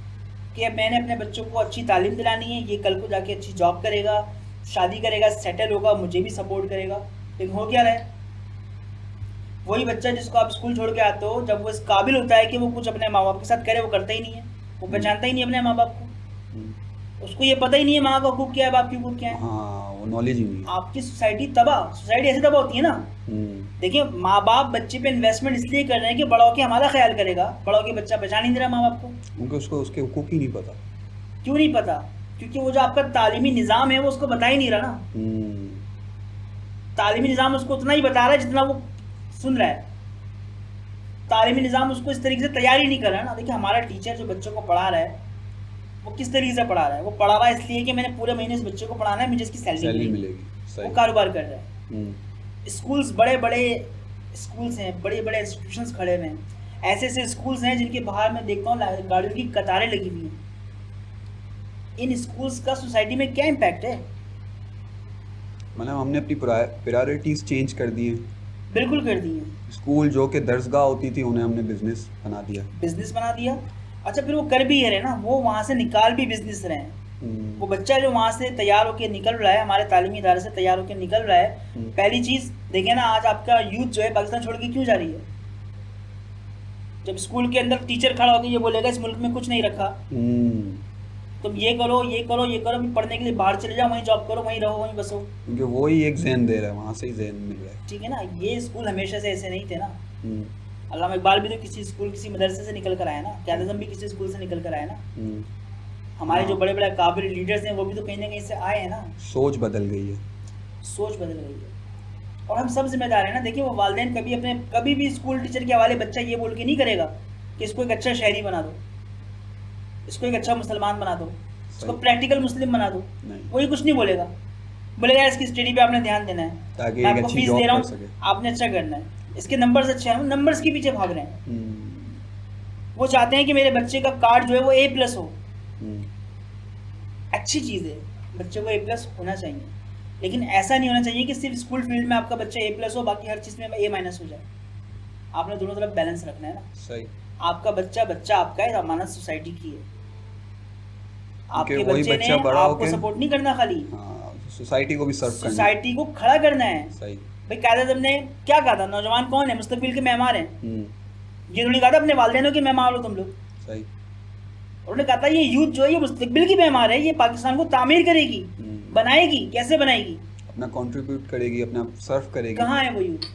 कि अब मैंने अपने बच्चों को अच्छी तालीम दिलानी है, ये कल को जाके अच्छी जॉब करेगा, शादी करेगा, सेटल होगा, मुझे भी सपोर्ट करेगा। लेकिन हो क्या रहा है? वही बच्चा जिसको आप स्कूल छोड़ के आते हो, जब वो इस काबिल होता है कि वो कुछ अपने माँ बाप के साथ करे, वो करता ही नहीं है। वो पहचानता ही नहीं अपने माँ बाप को। हम्म, उसको ये पता ही नहीं है माँ का हुकूक क्या है, बाप की हुकूक क्या है। हाँ, वो नॉलेज ही नहीं है। आपकी सोसाइटी तबाह, सोसाइटी ऐसे तबाह होती है ना। देखिए, माँ बाप बच्चे पे इन्वेस्टमेंट इसलिए कर रहे हैं कि बड़ा होके हमारा ख्याल करेगा, बड़ा होके बच्चा पहचान ही नहीं रहा माँ बाप को। उनको उसको उसके हुकूक ही नहीं पता। क्यों नहीं पता? क्योंकि वो जो आपका तालीमी निज़ाम है वो उसको बता ही नहीं रहा ना। तालीमी निज़ाम उसको उतना ही बता रहा है जितना वो सुन रहा है। तालीमी निज़ाम उसको इस तरीके से तैयार ही नहीं कर रहा है ना। देखिए, हमारा टीचर जो बच्चों को पढ़ा रहा है वो किस तरीके से पढ़ा रहा है? वो पढ़ा रहा है इसलिए कि मैंने पूरे महीने इस बच्चे को पढ़ाना है, मुझे इसकी सैलरी मिलेगी। वो कारोबार कर रहा है। स्कूल्स, बड़े बड़े स्कूल्स हैं, बड़े बड़े इंस्टीट्यूशंस खड़े हुए हैं। ऐसे ऐसे स्कूल्स हैं जिनके बाहर मैं देखता हूँ गाड़ियों की कतारें लगी हुई हैं। इन स्कूल्स का सोसाइटी में क्या इम्पैक्ट है? मतलब हमने अपनी प्रायोरिटीज चेंज कर दी हैं। बिल्कुल कर दी है। स्कूल जो कि दर्सगाह होती थी उन्हें हमने बिजनेस बना दिया। बिजनेस बना दिया। अच्छा, फिर वो कर भी रहे ना, वो वहाँ से निकाल भी बिजनेस रहे हैं। वो बच्चा जो वहाँ से तैयार होकर निकल रहा है, हमारे तालीमी इदारे से तैयार होकर निकल रहा है, पहली चीज़ देखें ना, आज आपका यूथ जो है पाकिस्तान छोड़ के क्यों जा रही है? जब स्कूल के अंदर टीचर खड़ा होकर ये बोलेगा इस मुल्क में कुछ नहीं रखा, तुम ये करो, ये करो, ये करो, पढ़ने के लिए बाहर चले जाओ, वहीं जॉब करो, वहीं रहो, वहीं बसो, क्योंकि वो ही एक ज़हन दे रहा है, वहाँ से ही ज़हन मिल रहा है। ठीक है ना। ये स्कूल हमेशा से ऐसे नहीं थे ना। अल्लामा इकबाल भी तो किसी स्कूल, किसी मदरसे से निकल कर आया ना। क़याद आज़म भी किसी स्कूल से निकल कर आया ना। हमारे जो बड़े बड़े काबिल लीडर्स हैं वो भी तो कहीं ना कहीं से आए हैं ना। सोच बदल गई है। सोच बदल गई है और हम सब जिम्मेदार हैं ना। देखिए, वो वालिदैन कभी भी स्कूल टीचर के हवाले बच्चा ये बोल के नहीं करेगा कि इसको एक अच्छा शहरी बना दो, इसको एक अच्छा मुसलमान बना दो, इसको प्रैक्टिकल मुस्लिम बना दो। वो ये कुछ नहीं बोलेगा। बोलेगा इसकी स्टडी पे आपने ध्यान देना है, ताकि मैं आपको फीस दे रहा हूँ, आपने अच्छा करना है, इसके नंबर्स अच्छे हैं। नंबर्स के पीछे भाग रहे हैं। वो चाहते हैं कि मेरे बच्चे का कार्ड जो है वो A+ हो। अच्छी चीज़ है, बच्चे को A+ होना चाहिए, लेकिन ऐसा नहीं होना चाहिए कि सिर्फ स्कूल फील्ड में आपका बच्चा A+ हो, बाकी हर चीज़ में A- हो जाए। आपने दोनों तरफ बैलेंस रखना है ना। सही। आपका बच्चा आपका है, अमानत सोसाइटी की है। आपके बच्चे ने आपको सपोर्ट नहीं करना, खाली सोसाइटी को भी सर्व करना है, सोसाइटी को खड़ा करना है। सही। भाई, क़याद आज़म ने क्या कहा था? नौजवान कौन है? मुस्तकबिल के मेहमान हैं। ये थोड़ी कहा था अपने वालिदैनों के मेहमान हो तुम लोग। सही। उन्होंने कहा था ये यूथ जो है ये मुस्तकबिल की मेहमान है, ये पाकिस्तान को तामीर करेगी, बनाएगी। कैसे बनाएगी? अपना कंट्रीब्यूट करेगी, अपना सर्व करेगी। कहाँ है वो यूथ?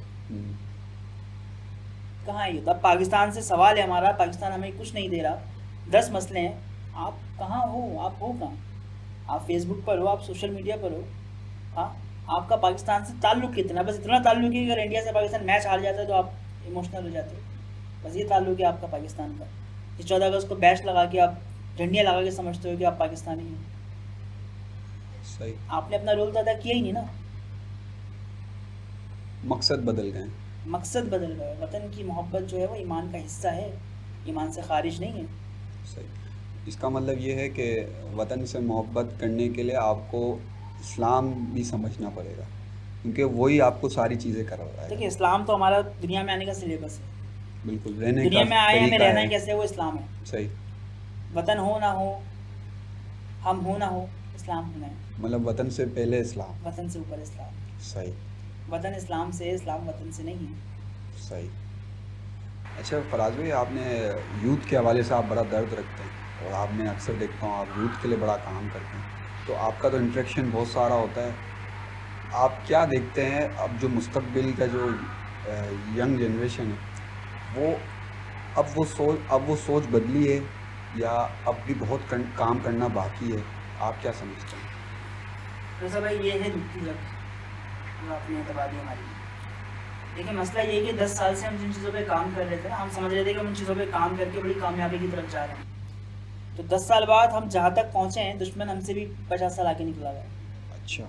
कहाँ है यूथ? अब पाकिस्तान से सवाल है हमारा, पाकिस्तान हमें कुछ नहीं दे रहा, 10 मसले हैं, आप कहाँ हो? आप हो कहाँ? आप फेसबुक पर हो, आप सोशल मीडिया पर हो। हाँ, आपका पाकिस्तान से ताल्लुक़ कितना? बस इतना ताल्लुक़ है कि अगर इंडिया से पाकिस्तान मैच हार जाता है तो आप इमोशनल हो जाते हो। बस ये ताल्लुक़ है आपका पाकिस्तान का। ये 14 अगस्त को बैच लगा के आप झंडियाँ लगा के समझते हो कि आप पाकिस्तानी हो। सही। आपने अपना रोल तो अदा किया ही नहीं ना। मकसद बदल गए। मकसद बदल गए। वतन की मोहब्बत जो है वो ईमान का हिस्सा है, ईमान से खारिज नहीं है। सही। इसका मतलब ये है कि वतन से मोहब्बत करने के लिए आपको इस्लाम भी समझना पड़ेगा, क्योंकि वही आपको सारी चीज़ें करवा है। देखिए, इस्लाम तो हमारा दुनिया में आने का सिलेबस है। बिल्कुल, रहने का दुनिया में आए हमें रहना है। कैसे, वो इस्लाम है। सही। वतन हो ना हो, हम हो ना हो, इस्लाम होना है। मतलब वतन से पहले इस्लाम, वतन से ऊपर इस्लाम। सही। वतन इस्लाम से, इस्लाम वतन से नहीं है। सही। अच्छा फराज भाई, आपने यूथ के हवाले से आप बड़ा दर्द रखते हैं और आप, मैं अक्सर देखता हूँ आप यूथ के लिए बड़ा काम करते हैं, तो आपका तो इंटरेक्शन बहुत सारा होता है। आप क्या देखते हैं अब जो मुस्तकबिल का जो यंग जनरेशन है, वो अब वो सोच बदली है या अब भी बहुत काम करना बाकी है? आप क्या समझते हैं? तो सब भाई, ये है दुखती जब आपने तबादी हमारी। देखिए मसला ये है कि 10 साल से हम जिन चीज़ों पे काम कर रहे थे ना, हम समझ रहे थे कि हम उन चीज़ों पे काम करके बड़ी कामयाबी की तरफ जा रहे हैं। तो 10 साल बाद हम जहाँ तक पहुँचे हैं, दुश्मन हमसे भी 50 साल आगे निकला हुआ है। अच्छा।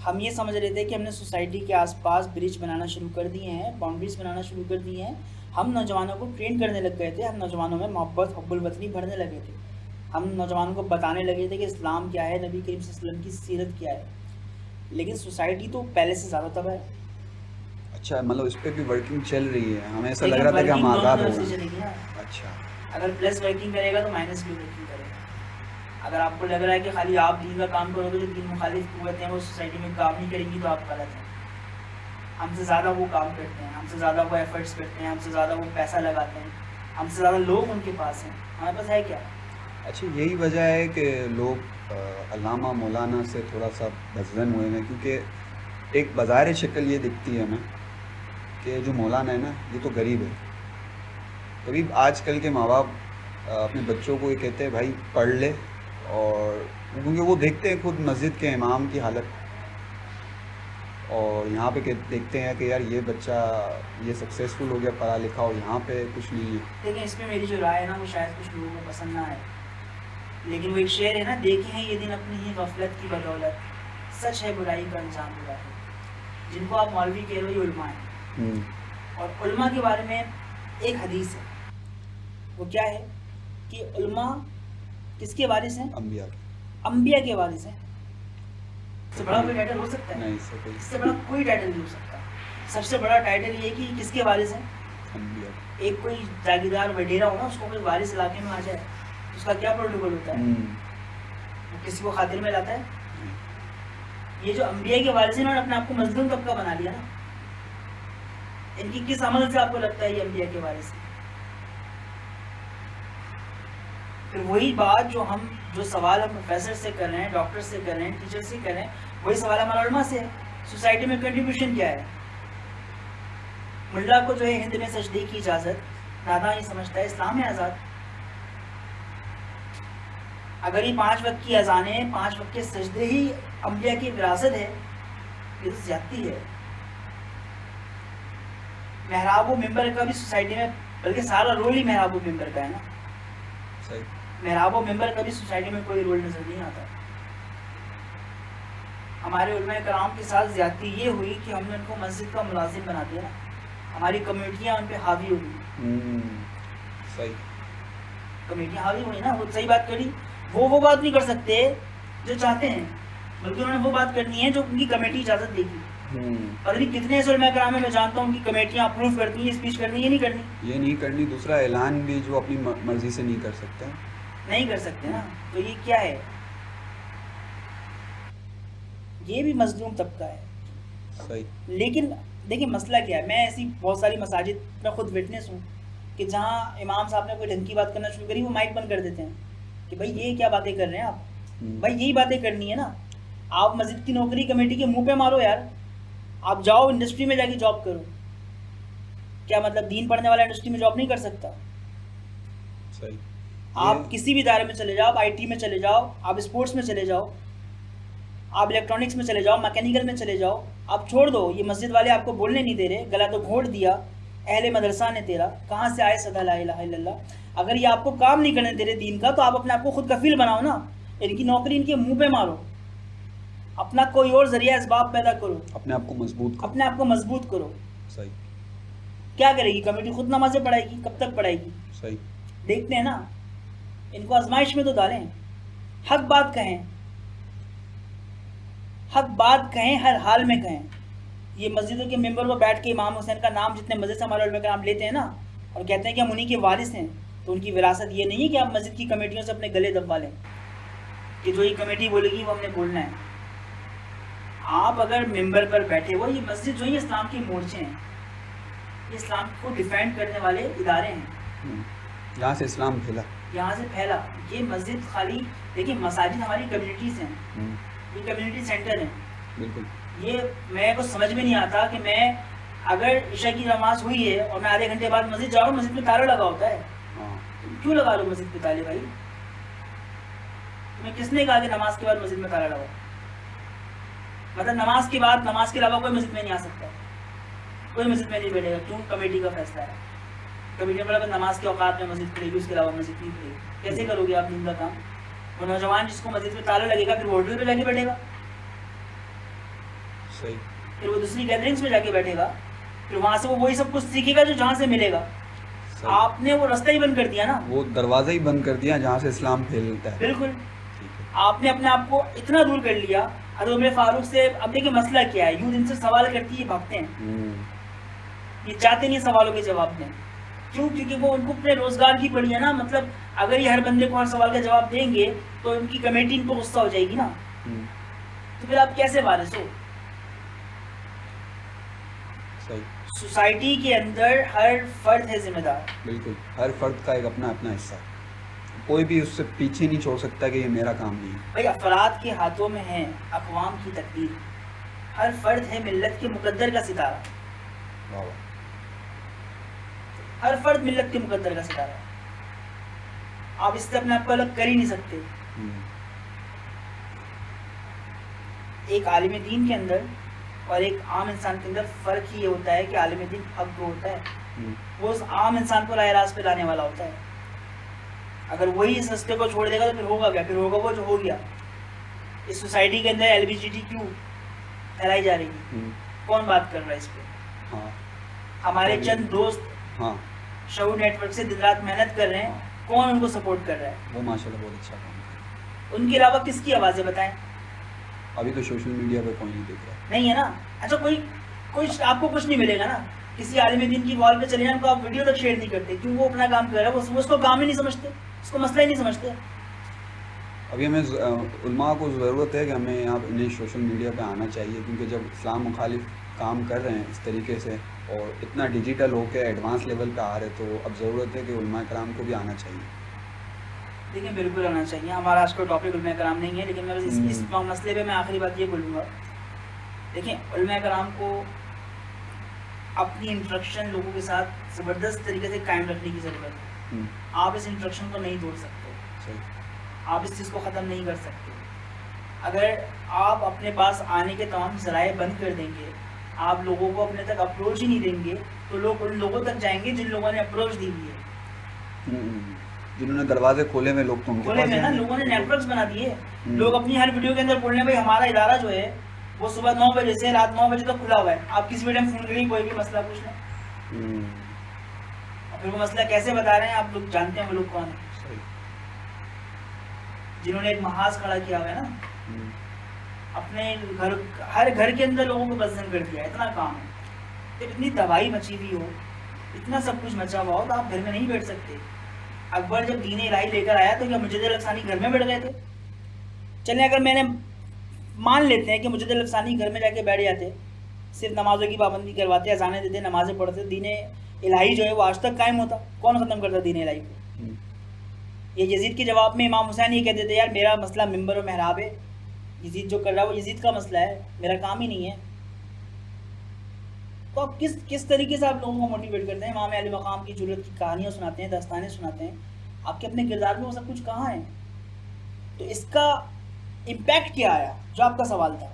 हम ये समझ रहे थे कि हमने सोसाइटी के आसपास ब्रिज बनाना शुरू कर दिए हैं, बाउंड्रीज बनाना शुरू कर दिए हैं। हम नौजवानों को ट्रेन करने लग गए थे, हम नौजवानों में मोहब्बत हुब्बुल वतनी भरने लगे थे। हम नौजवानों को बताने लगे थे कि इस्लाम क्या है, नबी करीम सल्लल्लाहु अलैहि वसल्लम की सीरत क्या है। लेकिन सोसाइटी तो पहले से ज़्यादा तबाह है। अच्छा, मतलब इस पे भी वर्किंग चल रही है। हमें ऐसा लग लेकिन रहा था कि हम वर्किंग दोनों आज़ाद हो तरफ से गए। चलेगी ना। अच्छा। अगर प्लस वर्किंग करेगा तो माइनस भी वर्किंग करेगा। अगर आपको लग रहा है कि खाली आप दीन का काम करोगे, जो दीन मुखालिफ कुव्वतें हैं वो सोसाइटी में काम नहीं करेंगी, तो आप गलत हैं। हमसे ज़्यादा वो काम करते हैं, हमसे ज़्यादा वो एफर्ट्स करते हैं, हमसे ज़्यादा वो पैसा लगाते हैं, हमसे ज़्यादा लोग उनके पास हैं, हमारे पास है क्या? अच्छा, यही वजह है कि लोग अल्लामा मौलाना से थोड़ा सा बज़न हुए हैं, क्योंकि एक बज़ाहिर शक्ल ये दिखती है हमें कि जो मौलाना है ना, ये तो गरीब है। कभी आजकल के माँ बाप अपने बच्चों को ये कहते हैं भाई पढ़ ले, और क्योंकि वो देखते हैं खुद मस्जिद के इमाम की हालत, और यहाँ पे देखते हैं कि यार ये बच्चा ये सक्सेसफुल हो गया पढ़ा लिखा, और यहाँ पे कुछ नहीं है। लेकिन इसमें मेरी जो राय है ना, वो शायद कुछ लोगों को पसंद ना आए, लेकिन वो एक शेर है ना, देखे हैं ये दिन अपनी ही गफलत की बदौलत, सच है बुराई का अंजाम बुरा है। जिनको आप मौलवी कह रहे हो, ये उलमा है। और उलमा के बारे में एक हदीस है, वो क्या है कि उलमा किसके वारिस हैं? अम्बिया। अंबिया के वारिस हैं। इससे बड़ा कोई टाइटल हो सकता है? नहीं, इससे इससे बड़ा कोई टाइटल नहीं हो सकता। सबसे बड़ा टाइटल ये कि किसके वारिस हैं? अम्बिया। एक कोई जागीरदार वडेरा हो ना, उसको कोई वारिस इलाके में आ जाए, तो उसका क्या प्रोटोकॉल होता है? वो किसी को खातिर में लाता है? ये जो अंबिया के वारिस हैं, इन्होंने अपने आप को मजलूम तबका बना लिया ना। इनकी किस अमल से आपको लगता है ये अंबिया के वारिस हैं? फिर वही बात जो सवाल हम प्रोफेसर से कर रहे हैं, डॉक्टर से कर रहे हैं, टीचर से कर रहे हैं, वही सवाल हमारा उलमा से है। सोसाइटी में कंट्रीब्यूशन क्या है? मुल्ला को जो है हिंद में सजदे की इजाज़त, नादान ये समझता है इस्लाम है आज़ाद। अगर ये 5 वक्त की अजानें, 5 वक्त के सजदे ही अंबिया की विरासत है, ये तो ज़्यादती है। महराब व मिंबर का भी सोसाइटी में, बल्कि सारा रोल ही महराब व मिंबर का है ना। सही। महराब व मिंबर का भी सोसाइटी में कोई रोल नजर नहीं आता। हमारे उलमा कराम के साथ ज़्यादती ये हुई कि हमने उनको मस्जिद का मुलाजिम बना दिया ना, हमारी कम्युनिटियाँ उन पर हावी हो गई। सही। कमेटियाँ हावी हुई ना, वो सही बात करी। वो बात नहीं कर सकते जो चाहते हैं, बल्कि उन्होंने वो बात करनी है जो उनकी कमेटी इजाज़त देगी। पता नहीं कितने ऐसे उलमा कराम में मैं जानता हूँ कि कमेटियाँ अप्रूव करती हैं, स्पीच करनी, ये नहीं करनी। दूसरा ऐलान भी जो अपनी मर्जी से नहीं कर सकते ना। तो ये क्या है? ये भी मजलूम तबका है। सही। लेकिन देखिए मसला क्या है, मैं ऐसी बहुत सारी मसाजिद में खुद विटनेस हूँ कि जहाँ इमाम साहब ने कोई ढंग की बात करना शुरू करी, वो माइक बंद कर देते हैं कि भाई ये क्या बातें कर रहे हैं आप? भाई यही बातें करनी है ना। आप मस्जिद की नौकरी कमेटी के मुंह पे मारो यार, आप जाओ इंडस्ट्री में जाके जॉब करो। क्या मतलब दीन पढ़ने वाला इंडस्ट्री में जॉब नहीं कर सकता? सही। आप किसी भी इदारे में चले जाओ, आप आईटी में चले जाओ, आप स्पोर्ट्स में चले जाओ, आप इलेक्ट्रॉनिक्स में चले जाओ, मैकेनिकल में चले जाओ, आप छोड़ दो। ये मस्जिद वाले आपको बोलने नहीं दे रहे, गला तो घोट दिया अहले मदरसा ने तेरा, कहाँ से आए सदा ला इलाहा इल्लल्लाह। अगर ये आपको काम नहीं करने दे रहे दीन का, तो आप अपने आप को खुद कफील बनाओ ना। इनकी नौकरी इनके मुंह पे मारो, अपना कोई और जरिया इसबाब पैदा करो, अपने आप को मजबूत करो। सही। क्या करेगी कमेटी? खुद नमाजें पढ़ाएगी, कब तक पढ़ाएगी? सही। देखते हैं ना, इनको आजमाइश में तो डालें। हक बात कहें, हर हाल में कहें। ये मस्जिदों के मेंबर को बैठ के इमाम हुसैन का नाम जितने मजे से हमारे उलमा का नाम लेते हैं ना, और कहते हैं कि हम उन्हीं के वारिस हैं, तो उनकी विरासत ये नहीं है कि आप मस्जिद की कमेटियों से अपने गले दबवा लें कि जो ये कमेटी बोलेगी वो हमने बोलना है। आप अगर मेंबर पर बैठे हो, ये मस्जिद जो है इस्लाम के मोर्चे हैं, ये इस्लाम को डिफेंड करने वाले इदारे हैं। यहाँ से इस्लाम फैला। ये मस्जिद खाली देखिए, मसाजिद हमारी कम्युनिटीज़ हैं, ये कम्युनिटी सेंटर हैं। बिल्कुल। ये मेरे को समझ में नहीं आता कि मैं अगर ईशा की नमाज हुई है और मैं आधे घंटे बाद मस्जिद जाऊँ, मस्जिद में ताला लगा होता है। क्यों लगा लो मस्जिद पे ताले भाई? तुम्हें किसने कहा कि नमाज के बाद मस्जिद में ताला लगाओ? मतलब नमाज के बाद, नमाज के अलावा कोई मस्जिद में नहीं आ सकता। कोई मस्जिद में नहीं बैठेगा। क्यों? कमेटी का फैसला है। कमेटी ने बोला नमाज के औकात में मस्जिद खुलेगी, उसके अलावा मस्जिद नहीं खुलेगी। कैसे करोगे आप दिन का काम? वो नौजवान जिसको मस्जिद में ताला लगेगा फिर वो होटल पे जाके बैठेगा, सही। फिर वो दूसरी गैदरिंग्स में जाके बैठेगा, फिर वहां से वो वही सब कुछ सीखेगा जो जहाँ से मिलेगा। सही। आपने वो रास्ता ही बंद कर दिया ना, वो दरवाज़ा ही बंद कर दिया जहाँ से इस्लाम फैलता है। बिल्कुल। ठीक है। आपने अपने आप को इतना दूर कर लिया। हज़रत उमर फारूक से अब देखिए मसला क्या है, यूथ इनसे सवाल करती है, भागते हैं, ये चाहते नहीं सवालों के जवाब दें। क्यों? क्योंकि वो उनको अपने रोजगार की पड़ी है ना। मतलब अगर ये हर बंदे को हर सवाल का जवाब देंगे तो इनकी कमेटी इनको गुस्सा हो जाएगी ना, तो फिर आप कैसे वारिस हो? सही। सोसाइटी के अंदर हर फर्द है जिम्मेदार। बिल्कुल, हर फर्द का एक अपना अपना हिस्सा है। कोई भी उससे पीछे नहीं छोड़ सकता कि ये मेरा काम नहीं है। भाई अफराद के हाथों में है अक़वाम की तकदीर। हर फर्द है मिल्लत के मुकद्दर का सितारा। वाह वाह। हर फर्द मिल्लत के मुकद्दर का सितारा है। आप इससे अपने आप को अलग कर ही नहीं सकते। एक आलिम दीन के अंदर और एक आम इंसान के अंदर फ़र्क ही ये होता है कि आलिम दीन हक जो होता है वो उस आम इंसान को राह रास्त पे लाने वाला होता है। अगर वही इस रास्ते को छोड़ देगा तो फिर होगा क्या? फिर होगा वो जो हो गया। इस सोसाइटी के अंदर LGBTQ फैलाई जा रही है, कौन बात कर रहा है इस पर? हाँ। हमारे चंद दोस्त हाँ। शऊर नेटवर्क से दिन रात मेहनत कर रहे हैं, कौन उनको सपोर्ट कर रहा है? वो माशाल्लाह बहुत अच्छा काम कर रहे हैं। उनके अलावा किसकी आवाज़ें बताएं? अभी तो सोशल मीडिया पे कोई नहीं दिख रहा। नहीं है ना। अच्छा कोई आपको कुछ नहीं मिलेगा ना। किसी आलिम दीन की वॉल पे चले जाए, उनको आप वीडियो तक शेयर नहीं करते, क्यों? वो अपना काम कर रहा है, वो उसको काम ही नहीं समझते, उसको मसला ही नहीं समझते। अभी हमें उलमा को ज़रूरत है कि हमें यहाँ इन्हें सोशल मीडिया पे आना चाहिए, क्योंकि जब इस्लाम मुखालिफ काम कर रहे हैं इस तरीके से और इतना डिजिटल होकर एडवांस लेवल पे आ रहे, तो अब ज़रूरत है कि उलमा कराम को भी आना चाहिए। देखिए बिल्कुल आना चाहिए। हमारा आज का टॉपिक उलमा कराम नहीं है, लेकिन मैं बस इस मसले पे मैं आखिरी बात ये बोलूँगा। देखिए उलमा कराम को अपनी इंट्रक्शन लोगों के साथ ज़बरदस्त तरीके से कायम रखने की ज़रूरत है। आप इस इंट्रक्शन को नहीं तोड़ सकते। सही। आप इस चीज़ को ख़त्म नहीं कर सकते। अगर आप अपने पास आने के तमाम ज़राए बंद कर देंगे, आप लोगों को अपने तक अप्रोच ही नहीं देंगे, तो लोग उन लोगों तक जाएंगे जिन लोगों ने अप्रोच दी हुई है। जिन्होंने दरवाजे खोले हुए लोग तो उनके खोले पास में ना, जाएंगे। लोगों ने नेटवर्क्स बना दिए। लोग अपनी हर वीडियो के अंदर बोल रहे हैं भाई हमारा इदारा जो है वो सुबह 9 बजे से रात 9 बजे तक खुला हुआ है, आप किसी भी टाइम फ़ोन करिए, कोई भी मसला पूछ लें। और फिर वो मसला कैसे बता रहे हैं आप लोग जानते हैं वो लोग कौन है? सही। जिन्होंने एक महाज खड़ा किया हुआ है ना, अपने घर, हर घर के अंदर लोगों को बदजन कर दिया। इतना काम है, जब इतनी तबाही मची हुई हो, इतना सब कुछ मचा हुआ हो, तो आप घर में नहीं बैठ सकते। अकबर जब दीन इलाही लेकर आया तो क्या मुजद्दिद अल-अफ़सानी घर में बैठ गए थे? चलें अगर मैंने मान लेते हैं कि मुजद्दिद अल-अफ़सानी घर में जाके बैठ जाते, सिर्फ नमाज़ों की पाबंदी करवाते, अज़ानें देते, नमाज़ें पढ़ते, दीन इलाही जो है वो आज तक कायम होता। कौन ख़त्म करता दीन इलाही को? ये यजीद के जवाब में इमाम हुसैन ये कहते थे, यार मेरा मसला मिंबर और महराब है, यजीद जो कर रहा है वो यजीद का मसला है, मेरा काम ही नहीं है। तो आप किस तरीके से आप लोगों को मोटिवेट करते हैं? इमाम अली मकाम की जुर्रत की कहानियाँ सुनाते हैं, दास्तानें सुनाते हैं, आपके अपने किरदार में वो सब कुछ कहाँ है? तो इसका इम्पैक्ट क्या आया, जो आपका सवाल था।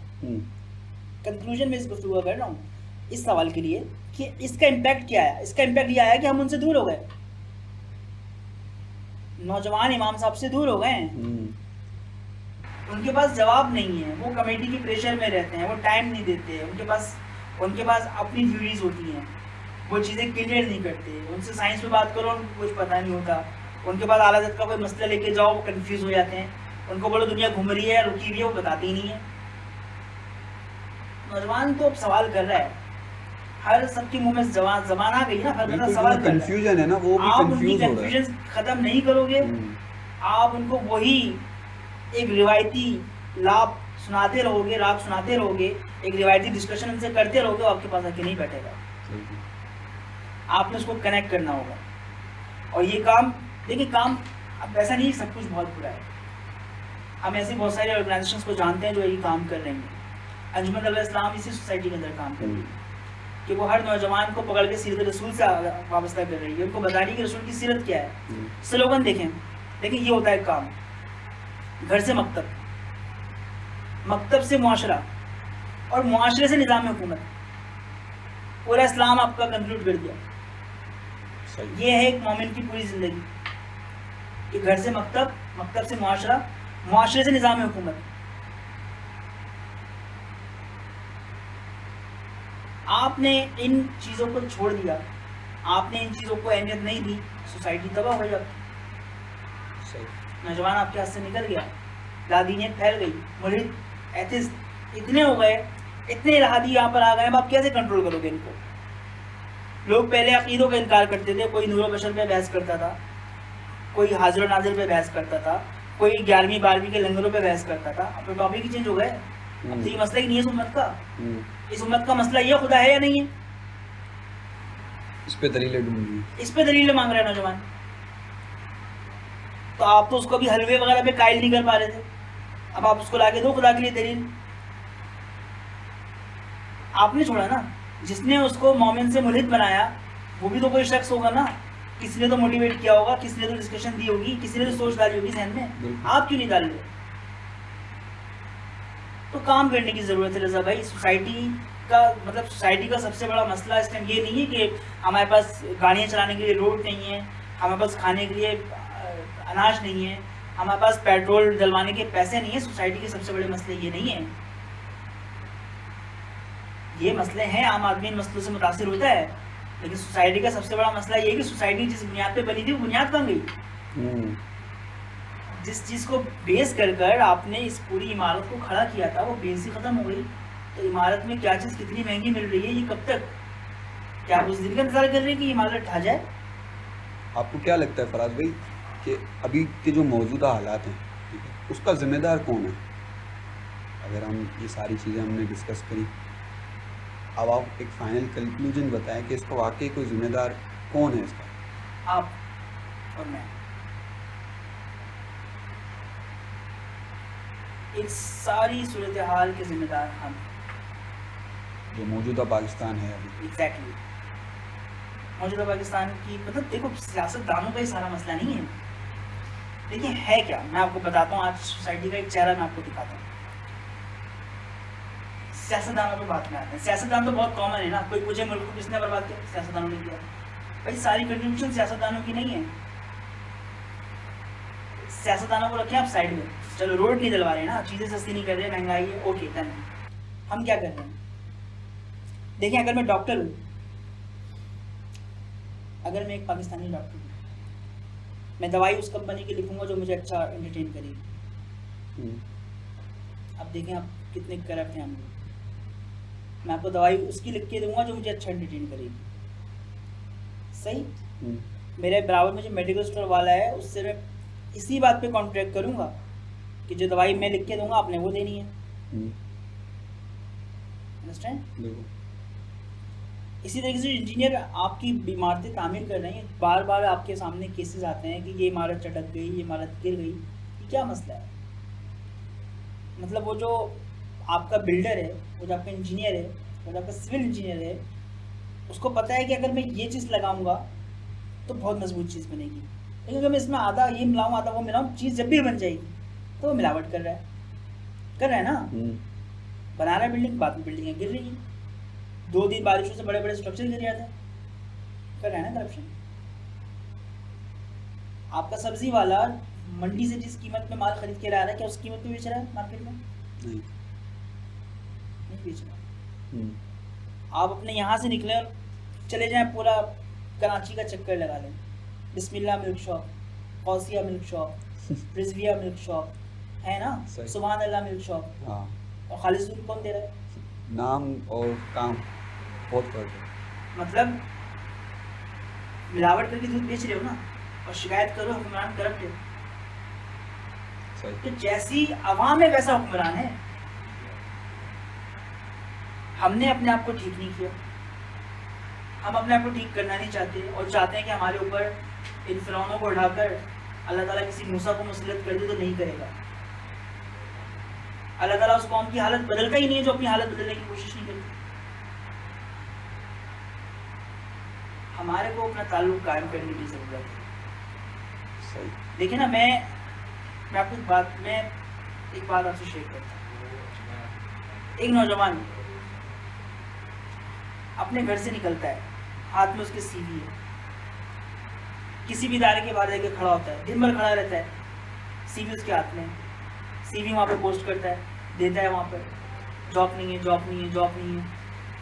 कंक्लूजन में इस गुफ्तगू कर रहा हूँ इस सवाल के लिए कि इसका इम्पैक्ट क्या आया। इसका इम्पैक्ट ये आया कि हम उनसे दूर हो गए, नौजवान इमाम साहब से दूर हो गए हैं। उनके पास जवाब नहीं है, वो कमेटी की प्रेशर में रहते हैं, वो टाइम नहीं देते, उनके पास अपनी थ्योरीज होती हैं, वो चीज़ें क्लियर नहीं करते। उनसे साइंस में बात करो उनको कुछ पता नहीं होता। उनके पास आला हज़रत का कोई मसला लेके जाओ वो कंफ्यूज हो जाते हैं। उनको बोलो दुनिया घूम रही है या रुकी हुई है, वो बताते ही नहीं है। नौजवान तो अब सवाल कर रहा है, हर सबके मुंह में जबान आ गई ना, हर बंदा सवाल कर रहा है। कंफ्यूजन है ना, वो भी आप उनकी कंफ्यूज हो रहा है। कंफ्यूजन खत्म नहीं करोगे, आप उनको वही एक रिवायती राग सुनाते रहोगे, एक रिवायती डिस्कशन उनसे करते रहोगे, आपके पास आके नहीं बैठेगा। आपने उसको कनेक्ट करना होगा। और ये काम देखिए, काम अब ऐसा नहीं सब कुछ बहुत बुरा है। हम ऐसे बहुत सारे ऑर्गेनाइजेशंस को जानते हैं जो ये काम कर रहे हैं। अंजुमन अल-इस्लाम इसी सोसाइटी के अंदर काम कर रही है कि वो हर नौजवान को पकड़ के सीरत रसूल से वाबस्ता कर रही है, उनको बता रही है कि रसूल की सीरत क्या है। स्लोगन देखें, ये होता है काम। घर से मकतब, मकतब से मुआशरा और मुआशरे से निज़ाम हुकूमत। पूरा इस्लाम आपका कंक्लूड कर दिया। सही। ये है एक मोमिन की पूरी जिंदगी कि घर से मकतब, मकतब से मुआशरा, मुआशरे से निज़ाम हुकूमत। आपने इन चीज़ों को छोड़ दिया, आपने इन चीज़ों को अहमियत नहीं दी, सोसाइटी तबाह हो जाती। सही। नौजवान आपके हाथ से निकल गया, लादीनियत फैल गई, मुरीद एथिस्ट इतने हो गए, इतने इलाहादी यहाँ पर आ गए, अब आप कैसे कंट्रोल करोगे इनको? लोग पहले अकीदों का इनकार करते थे, कोई नूर बशर पे बहस करता था, कोई हाजिर नाजिर पे बहस करता था, कोई 11वीं 12वीं के लंगरों पे बहस करता था। अब तो टॉपिक ही चेंज हो गए। अब तो ये मसला ही नहीं है इस उम्मत का। इस उम्मत का मसला ये खुदा है या नहीं है, इस पे दलीलें ढूंढनी, इस पे दलीलें मांग रहे हैं नौजवान। तो आप तो उसको भी हलवे वगैरह पे कायल नहीं कर पा रहे थे, अब आप उसको लाके दो खुदा के लिए दलील। आपने छोड़ा ना, जिसने उसको मोमिन से मुल्हिद बनाया वो भी तो कोई शख्स होगा ना, किसी ने तो मोटिवेट किया होगा, किसी ने तो डिस्कशन दी होगी, किसी ने तो सोच डाली होगी जहन में। आप क्यों नहीं डाल रहे? तो काम करने की ज़रूरत है रज़ा भाई। सोसाइटी का मतलब सोसाइटी का सबसे बड़ा मसला इस टाइम ये नहीं है कि हमारे पास गाड़ियाँ चलाने के लिए रोड नहीं है, हमारे पास खाने के लिए अनाज नहीं है, हमारे पास पेट्रोल डलवाने के पैसे नहीं है। सोसाइटी के सबसे बड़े मसले ये नहीं है, ये मसले हैं। आम आदमी इन मसलों से मुतासिर होता है, लेकिन सोसाइटी का सबसे बड़ा मसला ये है कि सोसाइटी जिस बुनियाद पे बनी थी वो बुनियाद कहाँ गई? जिस चीज़ को बेस कर कर आपने इस पूरी इमारत को खड़ा किया था वो बेस ही ख़त्म हो गई। तो इमारत में क्या चीज़ कितनी महंगी मिल रही है, ये कब तक? क्या आप उस दिन का इंतजार कर रहे हैं कि इमारत ढह जाए? आपको क्या लगता है फराज भाई कि अभी के जो मौजूदा हालात हैं, ठीक है, उसका ज़िम्मेदार कौन है? अगर हम ये सारी चीज़ें हमने डिस्कस करी, अब आप एक फाइनल कंक्लूजन बताएं कि इसका वाकई कोई ज़िम्मेदार कौन है इसका? आप और मैं। इस सारी सूरत हाल के जिम्मेदार हम, जो मौजूदा पाकिस्तान है अभी। एग्जैक्टली मौजूदा पाकिस्तान की मतलब देखो, सियासतदानों का ही सारा मसला नहीं है। देखिए है क्या, मैं आपको बताता हूँ। आज सोसाइटी का एक चेहरा मैं आपको दिखाता हूँ। सियासतदानों पे बात में आते हैं। सियासतदान तो बहुत कॉमन है ना, कोई पूछे मुल्क को किसने बर्बाद किया, सियासतदानों ने किया। भाई सारी कंट्रीब्यूशन सियासतदानों की नहीं है। सियासतदानों को रखें आप साइड में, चलो रोड नहीं दिलवा रहे ना, चीज़ें सस्ती नहीं कर रहे, महंगाई है, ओके डन। हम क्या कर रहे हैं? देखिए, अगर मैं डॉक्टर हूँ, अगर मैं एक पाकिस्तानी डॉक्टर हूँ, मैं दवाई उस कंपनी की लिखूंगा जो मुझे अच्छा एंटरटेन करेगी। अब देखें आप कितने करप्ट हैं हम लोग। मैं आपको दवाई उसकी लिख के दूंगा जो मुझे अच्छा एंटरटेन करेगी, सही? मेरे बराबर में जो मेडिकल स्टोर वाला है उससे मैं इसी बात पे कॉन्ट्रैक्ट करूंगा कि जो दवाई मैं लिख के दूंगा आपने वो देनी है। अंडरस्टैंड? इसी तरीके से इंजीनियर आपकी इमारतें तामीर कर रहे हैं, बार बार आपके सामने केसेस आते हैं कि ये इमारत चटक गई, ये इमारत गिर गई, ये क्या मसला है? मतलब वो जो आपका बिल्डर है, वो जो आपका इंजीनियर है, वो जो आपका सिविल इंजीनियर है, उसको पता है कि अगर मैं ये चीज़ लगाऊंगा तो बहुत मजबूत चीज़ बनेगी, लेकिन अगर मैं इसमें आधा ये मिलाऊँ आधा वो मिलाऊँ, चीज़ जब भी बन जाएगी तो वो मिलावट कर रहा है ना। बना रहा है बिल्डिंग, बाद में बिल्डिंगें गिर रही हैं, 2 दिन बारिशों से बड़े बड़े स्ट्रक्चर गिर जाते हैं, कर रहा है ना करप्शन। आपका सब्जी वाला मंडी से जिस कीमत में माल खरीद के ला रहा है, क्या उस कीमत पे बेच रहा है मार्केट में? नहीं बेच रहा। आप अपने यहाँ से निकले और चले जाएं, पूरा कराची का चक्कर लगा लें, Bismillah milk shop, Kausiya milk shop, Rizvia milk shop, है ना, सुभान अल्लाह मिल्क शॉप, और खालिद दूध कौन दे रहा है? नाम और काम बहुत फर्क है। मतलब मिलावट करके दूध बेच रहे हो ना, और शिकायत करो हुक्मरान करप्ट है। तो जैसी अवाम है वैसा हुक्मरान है। हमने अपने आप को ठीक नहीं किया, हम अपने आप को ठीक करना नहीं चाहते और चाहते हैं कि हमारे ऊपर इन फिरौनों को उठाकर अल्लाह ताला किसी मूसा को मुसल्लत कर दे, तो नहीं करेगा। अल्लाह ताला उस कौम की हालत बदलता ही नहीं है जो अपनी हालत बदलने की कोशिश नहीं करती। हमारे को अपना ताल्लुक कायम करने की जरूरत है। देखिए ना, मैं आपको एक बात आपसे शेयर करता हूँ। एक नौजवान अपने घर से निकलता है, हाथ में उसके सीवी है, किसी भी इदारे के बाहर जाके खड़ा होता है, दिन भर खड़ा रहता है, सीवी उसके हाथ में, सीवी वहाँ पे पोस्ट करता है, देता है वहाँ पर, जॉब नहीं है, जॉब नहीं है, जॉब नहीं है।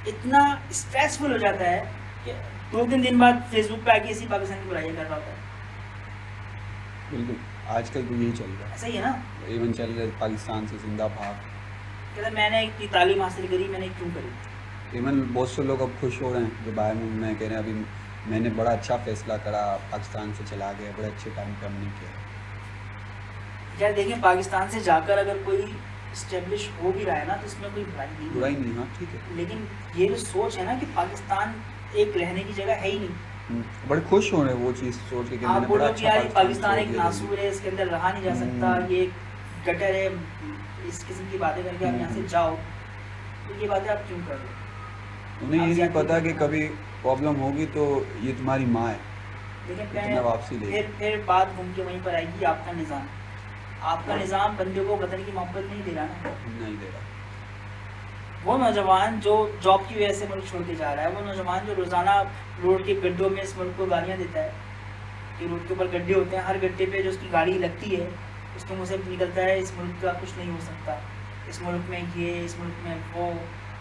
इतना स्ट्रेसफुल हो जाता है कि 2-3 दिन बाद फेसबुक पे आके इसी पाकिस्तान की बुराई कर रहा होता है। बिल्कुल, आजकल तो यही चल रहा है। ऐसा ही है ना। इवन चल रहा है पाकिस्तान से जिंदाबाद। कहता मैंने इतनी तालीम हासिल करी, मैंने क्यों करी। इवन बहुत से लोग अब खुश हो रहे हैं जो बाहर मुल्क में कह रहे हैं अभी मैंने बड़ा अच्छा फैसला करा, पाकिस्तान से चला गया, बड़े अच्छे टाइम पे हमने किया। यार देखिए, पाकिस्तान से जाकर अगर कोई इस्टेब्लिश हो भी रहा है ना तो इसमें कोई बुराई नहीं है। बुराई नहीं, हाँ ठीक है, लेकिन ये जो सोच है ना कि पाकिस्तान एक रहने की जगह है ही नहीं। बड़े खुश हो रहे हैं वो चीज़ सोच के कि आप मैंने बोलो बड़ा कि अच्छा यार ये पाकिस्तान छोड़ एक दिया नासूर है, इसके अंदर रहा नहीं जा सकता, ये गटर है, इस किस्म की बातें करके आप यहाँ से जाओ, तो ये बातें आप क्यों कर रहे हो। उन्हें ये आप नहीं ज्यादा पता कि करना। कभी प्रॉब्लम होगी तो ये तुम्हारी माँ है, लेकिन इतना वापसी ले। फिर बात घूम के वहीं पर आएगी आपका निज़ाम। आपका निज़ाम बंदे को वतन की मोहब्बत नहीं दे रहा ना। नहीं दे रहा। वो नौजवान जो जॉब की वजह से मुल्क छोड़ के जा रहा है, वो नौजवान जो रोज़ाना रोड के गड्ढों में इस मुल्क को गालियाँ देता है कि रोड के ऊपर गड्ढे होते हैं, हर गड्ढे पे जो उसकी गाड़ी लगती है उसके मुँह से निकलता है इस मुल्क का कुछ नहीं हो सकता, इस मुल्क में ये, इस मुल्क में वो,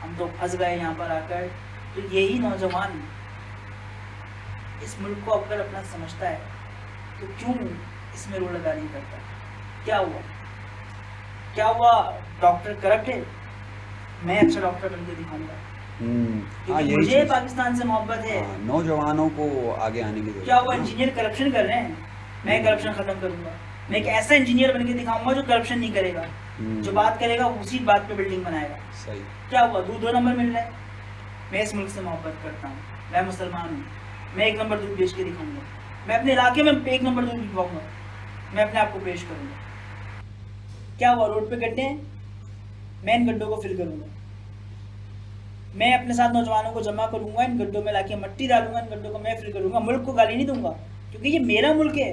हम तो फंस गए यहाँ पर आकर। तो यही नौजवान इस मुल्क को अगर अपना समझता है तो क्यों इसमें रोल अदा नहीं करता। क्या हुआ, क्या हुआ, डॉक्टर करप्ट है, मैं अच्छा डॉक्टर बन के दिखाऊंगा हाँ, क्योंकि यही मुझे चीज़। पाकिस्तान से मोहब्बत है। हाँ, नौजवानों को आगे आने की क्या हुआ, जरूरत है। इंजीनियर करप्शन कर रहे हैं, मैं करप्शन खत्म करूंगा, मैं एक ऐसा इंजीनियर बन के दिखाऊंगा जो करप्शन नहीं करेगा, जो बात करेगा उसी बात पे बिल्डिंग बनाएगा। सही। क्या हुआ, 2 नंबर मिल रहा है, मैं इस मुल्क से मोहब्बत करता हूँ, मैं मुसलमान हूँ, मैं 1 नंबर दूध बेच के दिखाऊंगा, मैं अपने इलाके में 1 नंबर दूध बिकवाऊंगा, मैं अपने आप को पेश करूंगा। क्या हुआ, रोड पे गड्ढे हैं, मैं इन गड्ढों को फिल करूंगा, मैं अपने साथ नौजवानों को जमा करूंगा, इन गड्ढों में लाके मट्टी डालूंगा, इन गड्ढों को मैं फिल करूंगा, मुल्क को गाली नहीं दूंगा क्योंकि ये मेरा मुल्क है,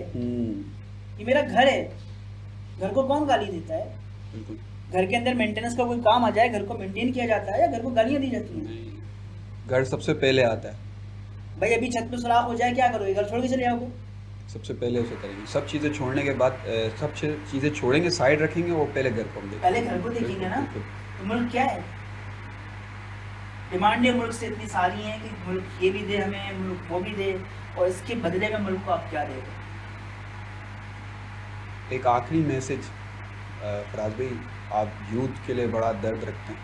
ये मेरा घर है। घर को कौन गाली देता है। बिल्कुल। घर के अंदर मेंटेनेंस का कोई काम आ जाए, घर को मेंटेन किया जाता है या घर को गालियां दी जाती हैं। नहीं, घर सबसे पहले आता है। भाई अभी छत पे सुराख हो जाए क्या करोगे, घर छोड़ के चले जाओगे। सबसे पहले उसे करेंगे, सब चीज़ें छोड़ने के बाद सब चीज़ें छोड़ेंगे, साइड रखेंगे, वो पहले घर को हम देखेंगे। पहले घर को देखेंगे ना। बिल्कुल। तो मुल्क क्या है, डिमांडें मुल्क से इतनी सारी हैं कि मुल्क ये भी दे हमें, मुल्क वो भी दे, और इसके बदले में मुल्क को आप क्या दे। एक आखिरी मैसेज फराज भाई, आप यूथ के लिए बड़ा दर्द रखते हैं,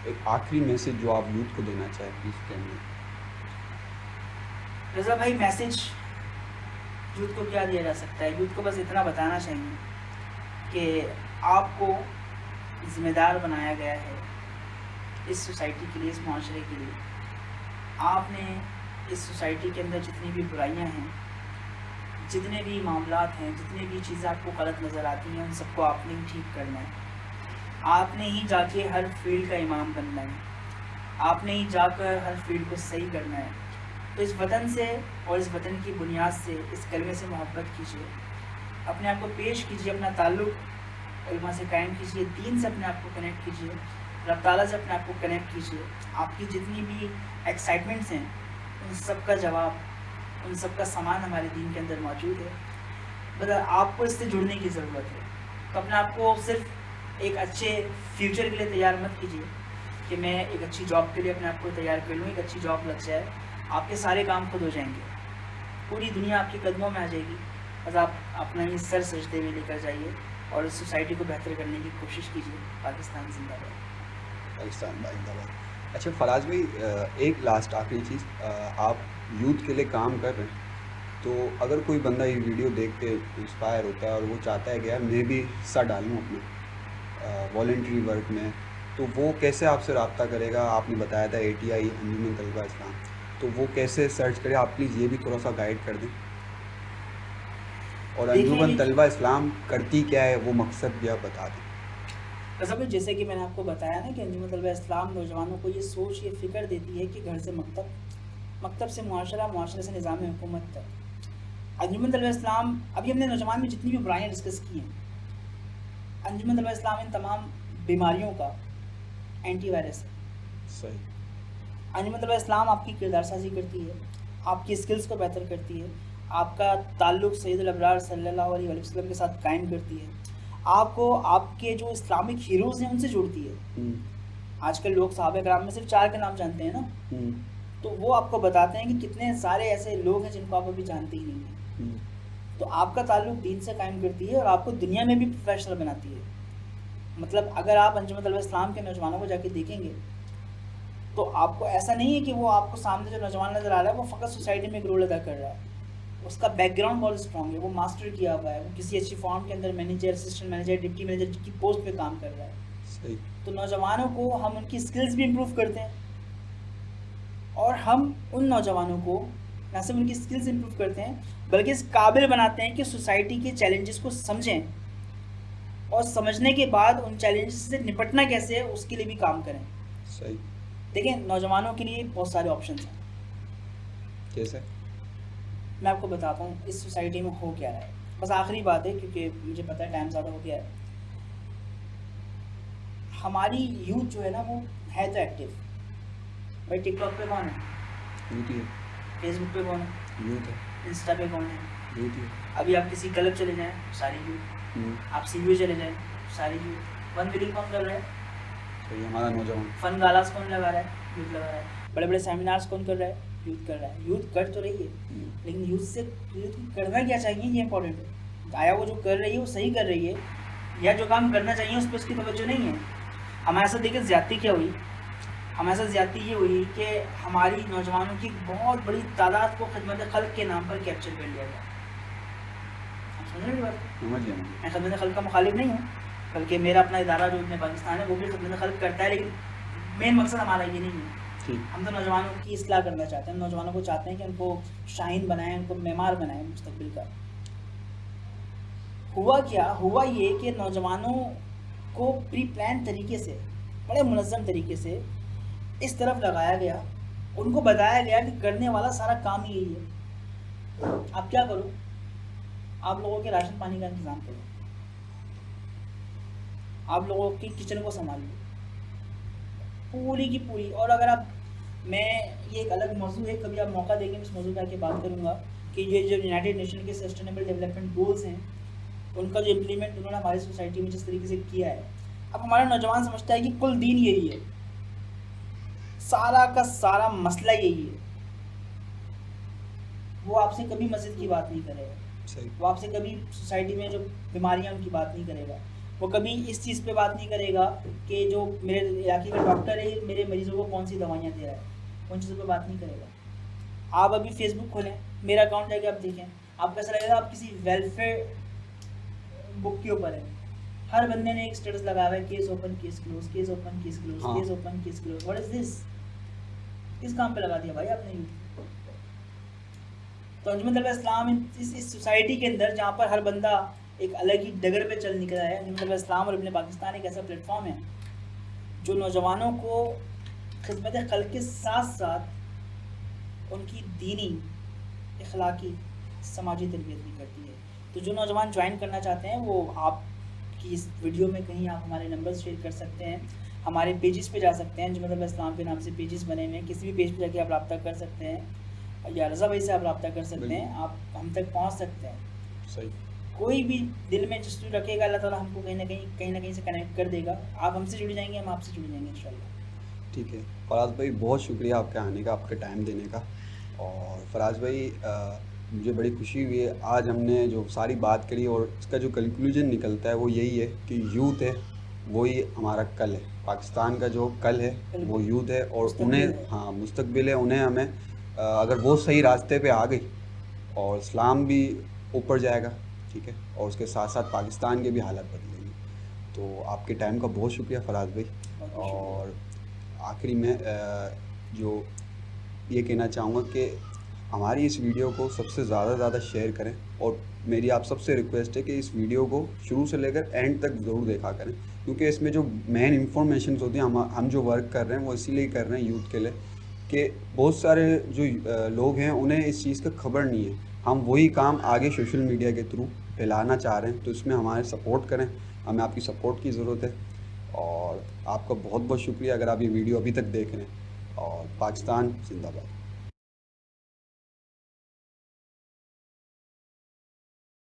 एक आखिरी मैसेज जो आप यूथ को देना चाहें प्लीज़ कहिए। रज़ा भाई, मैसेज यूथ को क्या दिया जा सकता है, यूथ को बस इतना बताना चाहिए कि आपको जिम्मेदार बनाया गया है इस सोसाइटी के लिए, इस माशरे के लिए। आपने इस सोसाइटी के अंदर जितनी भी बुराइयां हैं, जितने भी मामलात हैं, जितनी भी चीज़ें आपको गलत नज़र आती हैं, उन सबको आपने ही ठीक करना है। आपने ही जाके हर फील्ड का इमाम बनना है, आपने ही जाकर हर फील्ड को सही करना है। तो इस वतन से और इस वतन की बुनियाद से, इस कलमे से मोहब्बत कीजिए, अपने आप को पेश कीजिए, अपना ताल्लुक़ उलमा से कायम कीजिए, दीन से अपने आप को कनेक्ट कीजिए, रब ताला से अपने आप को कनेक्ट कीजिए। आपकी जितनी भी एक्साइटमेंट्स हैं उन सब का जवाब, उन सब का सामान हमारे दीन के अंदर मौजूद है। बस आपको इससे जुड़ने की ज़रूरत है। तो अपने आप को सिर्फ एक अच्छे फ्यूचर के लिए तैयार मत कीजिए कि मैं एक अच्छी जॉब के लिए अपने आप को तैयार कर लूँ, एक अच्छी जॉब लग जाए, आपके सारे काम खुद हो जाएंगे, पूरी दुनिया आपके कदमों में आ जाएगी। बस आप अपना ही सर सजदे में लेकर जाइए और इस सोसाइटी को बेहतर करने की कोशिश कीजिए। पाकिस्तान जिंदाबाद। पाकिस्तान जिंदाबाद। अच्छा फराज भाई, एक लास्ट आखिरी चीज़, आप यूथ के लिए काम कर रहे हैं, तो अगर कोई बंदा ये वीडियो देख के इंस्पायर होता है और वो चाहता है कि यार मैं भी हिस्सा डालूँ अपने वॉलंटरी वर्क में, तो वो कैसे आपसे रब्ता करेगा। आपने बताया था ATI अंजुमन तलबा इस्लाम, तो वो कैसे सर्च करे, आप प्लीज़ ये भी थोड़ा सा गाइड कर दें। और अंजुमन तलबा इस्लाम करती क्या है, वो मकसद भी आप बता दें। वैसे भी जैसे कि मैंने आपको बताया ना कि अंजुमन तलबा इस्लाम नौजवानों को ये सोच, ये फ़िक्र देती है कि घर से मकतब, मकतब से मुआशरा, मुआशरे से निज़ाम हुकूमत तक। अंजुमन तलबा इस्लाम, अभी हमने नौजवान में जितनी भी बुराइयाँ डिस्कस की हैं, अंजुमन तलबा इस्लाम इन तमाम बीमारियों का एंटीवायरस है। सही। मतलब इस्लाम आपकी किरदार साजी करती है, आपकी स्किल्स को बेहतर करती है, आपका ताल्लुक़ सैयदुल अबरार सल्लल्लाहु अलैहि वसल्लम के साथ कायम करती है, आपको आपके जो इस्लामिक हीरोज़ हैं उनसे जोड़ती है। आजकल लोग सहाबा किराम में सिर्फ 4 के नाम जानते हैं ना, तो वो आपको बताते हैं कि कितने सारे ऐसे लोग हैं जिनको आप अभी जानते ही नहीं हैं। तो आपका ताल्लुक़ दीन से कायम करती है और आपको दुनिया में भी प्रोफेशनल बनाती है। मतलब अगर आप अंजुमन तलबा इस्लाम के नौजवानों को जाके देखेंगे तो आपको ऐसा नहीं है कि वो आपको सामने जो नौजवान नज़र आ रहा है वो फ़कत सोसाइटी में एक रोल अदा कर रहा है, उसका बैकग्राउंड बहुत स्ट्रॉन्ग है, वो मास्टर किया हुआ है, वो किसी अच्छी फॉर्म के अंदर manager, assistant manager, deputy manager की पोस्ट पे काम कर रहा है। सही। तो नौजवानों को हम उनकी स्किल्स भी इम्प्रूव करते हैं और हम उन नौजवानों को न सिर्फ उनकी स्किल्स इम्प्रूव करते हैं बल्कि इस काबिल बनाते हैं कि सोसाइटी के चैलेंजेस को समझें और समझने के बाद उन चैलेंजेस से निपटना कैसे है उसके लिए भी काम करें। सही। देखिए नौजवानों के लिए बहुत सारे ऑप्शंस हैं। कैसे? मैं आपको बताता हूँ इस सोसाइटी में हो क्या रहा है। बस आखिरी बात है क्योंकि मुझे पता है टाइम ज़्यादा हो गया है। हमारी यूथ जो है ना वो है तो एक्टिव। भाई टिकटॉक पे कौन है? यूथ ही है। फेसबुक पे कौन है? यूथ है। इंस्टा पे कौन है? यूथ ही है। अभी आप किसी क्लब चले जाएँ सारी यूथ, आप सीवी चले जाएँ सारी यूथ। वन वीडियो कौन कर रहा है? सही। हमारा नौजवान। फन गालास कौन लगा रहा है? यूथ लगा रहा है। बड़े बड़े सेमिनार्स कौन कर रहा है? यूथ कर रहा है। यूथ कर तो रही है लेकिन यूथ को करना क्या चाहिए ये इंपॉर्टेंट है। आया वो जो कर रही है वो सही कर रही है या जो काम करना चाहिए उस पर उसकी तवज्जो नहीं है। हमारे साथ देखिए ज़्यादती क्या हुई, हमारे साथ ज़्यादती ये हुई कि हमारी नौजवानों की बहुत बड़ी तादाद को खिदमत खल्क के नाम पर कैप्चर कर लिया गया। आप समझ रहे बात? समझ गया मैं खिदमत खल्क का मुखालिफ नहीं हूँ, बल्कि मेरा अपना इदारा जो अपने पाकिस्तान है वो भी खिदमत खल्क करता है, लेकिन मेन मकसद हमारा ये नहीं है। हम तो नौजवानों की इस्लाह करना चाहते हैं, नौजवानों को चाहते हैं कि उनको शाहीन बनाएं, उनको मेमार बनाएं मुस्तकबिल का। हुआ क्या? हुआ ये कि नौजवानों को प्री प्लान तरीके से, बड़े मुनज़्ज़म तरीके से इस तरफ लगाया गया, उनको बताया गया कि करने वाला सारा काम ही यही है। आप क्या करो? आप लोगों के राशन पानी का इंतज़ाम करो, आप लोगों की किचन को संभाल लो पूरी की पूरी। और अगर आप, मैं ये एक अलग मौजू है, कभी आप मौका देंगे इस मौजू पर आके बात करूँगा कि ये जो यूनाइटेड नेशन के सस्टेनेबल डेवलपमेंट गोल्स हैं उनका जो इम्प्लीमेंट उन्होंने हमारी सोसाइटी में जिस तरीके से किया है, अब हमारा नौजवान समझता है कि कुल दीन यही है, सारा का सारा मसला यही है। वो आपसे कभी मस्जिद की बात नहीं करेगा, वो आपसे कभी सोसाइटी में जो बीमारियां उनकी बात नहीं करेगा, वो कभी इस चीज़ पे बात नहीं करेगा कि जो मेरे इलाके का डॉक्टर है मेरे मरीज़ों को कौन सी दवाइयाँ दे रहा है, उन चीज़ों पे बात नहीं करेगा। आप अभी फेसबुक खोलें, मेरा अकाउंट जाके आप देखें, आपको ऐसा लगेगा आप किसी वेलफेयर बुक के ऊपर है। हर बंदे ने एक स्टेटस लगाया है, case open case close, case open case close, case open case close. What is this? किस काम पे लगा दिया भाई आपने यूथ? तो अंजुमन तलबा इस्लाम इस सोसाइटी के अंदर जहाँ पर हर बंदा एक अलग ही डगर पे चल निकला है, अंजुमन तलबा इस्लाम और इब्ने पाकिस्तान एक ऐसा प्लेटफॉर्म है जो नौजवानों को खिदमत खल्क के साथ साथ उनकी दीनी, इखलाकी, समाजी तरबियत भी करती है। तो जो नौजवान ज्वाइन करना चाहते हैं वो आपकी इस वीडियो में कहीं आप हमारे नंबर शेयर कर सकते हैं, हमारे पेजेस पे जा सकते हैं, अंजुमन तलबा इस्लाम के नाम से पेजेस बने हुए हैं, किसी भी पेज पे जाके आप रब्ता कर सकते हैं या रज़ा भाई से आप रब्ता कर सकते हैं, आप हम तक पहुँच सकते हैं। सही। कोई भी दिल में जस्तू रखेगा अल्लाह ताला हमको कहीं ना कहीं से कनेक्ट कर देगा। आप हमसे जुड़ जाएंगे, हम आपसे जुड़ जाएंगे इंशाल्लाह। ठीक है फराज भाई, बहुत शुक्रिया आपके आने का, आपके टाइम देने का। और फराज भाई मुझे बड़ी खुशी हुई है आज हमने जो सारी बात करी और इसका जो कंक्लूजन निकलता है वो यही है कि यूथ है वही हमारा कल है, पाकिस्तान का जो कल है वो यूथ है और उन्हें, हाँ मुस्तकबिल है, उन्हें हमें अगर वो सही रास्ते पे आ गई और इस्लाम भी ऊपर जाएगा, ठीक है, और उसके साथ साथ पाकिस्तान के भी हालात बदलेंगे। तो आपके टाइम का बहुत शुक्रिया फराज भाई। और आखिरी में जो ये कहना चाहूँगा कि हमारी इस वीडियो को सबसे ज़्यादा शेयर करें और मेरी आप सबसे रिक्वेस्ट है कि इस वीडियो को शुरू से लेकर एंड तक ज़रूर देखा करें, क्योंकि इसमें जो मेन इंफॉर्मेशन होती हैं हम जो वर्क कर रहे हैं वो इसीलिए कर रहे हैं यूथ के लिए कि बहुत सारे जो लोग हैं उन्हें इस चीज़ का खबर नहीं है। हम वही काम आगे सोशल मीडिया के थ्रू फैलाना चाह रहे हैं, तो इसमें हमारे सपोर्ट करें, हमें आपकी सपोर्ट की ज़रूरत है। और आपका बहुत बहुत शुक्रिया अगर आप ये वीडियो अभी तक देख रहे हैं। और पाकिस्तान जिंदाबाद।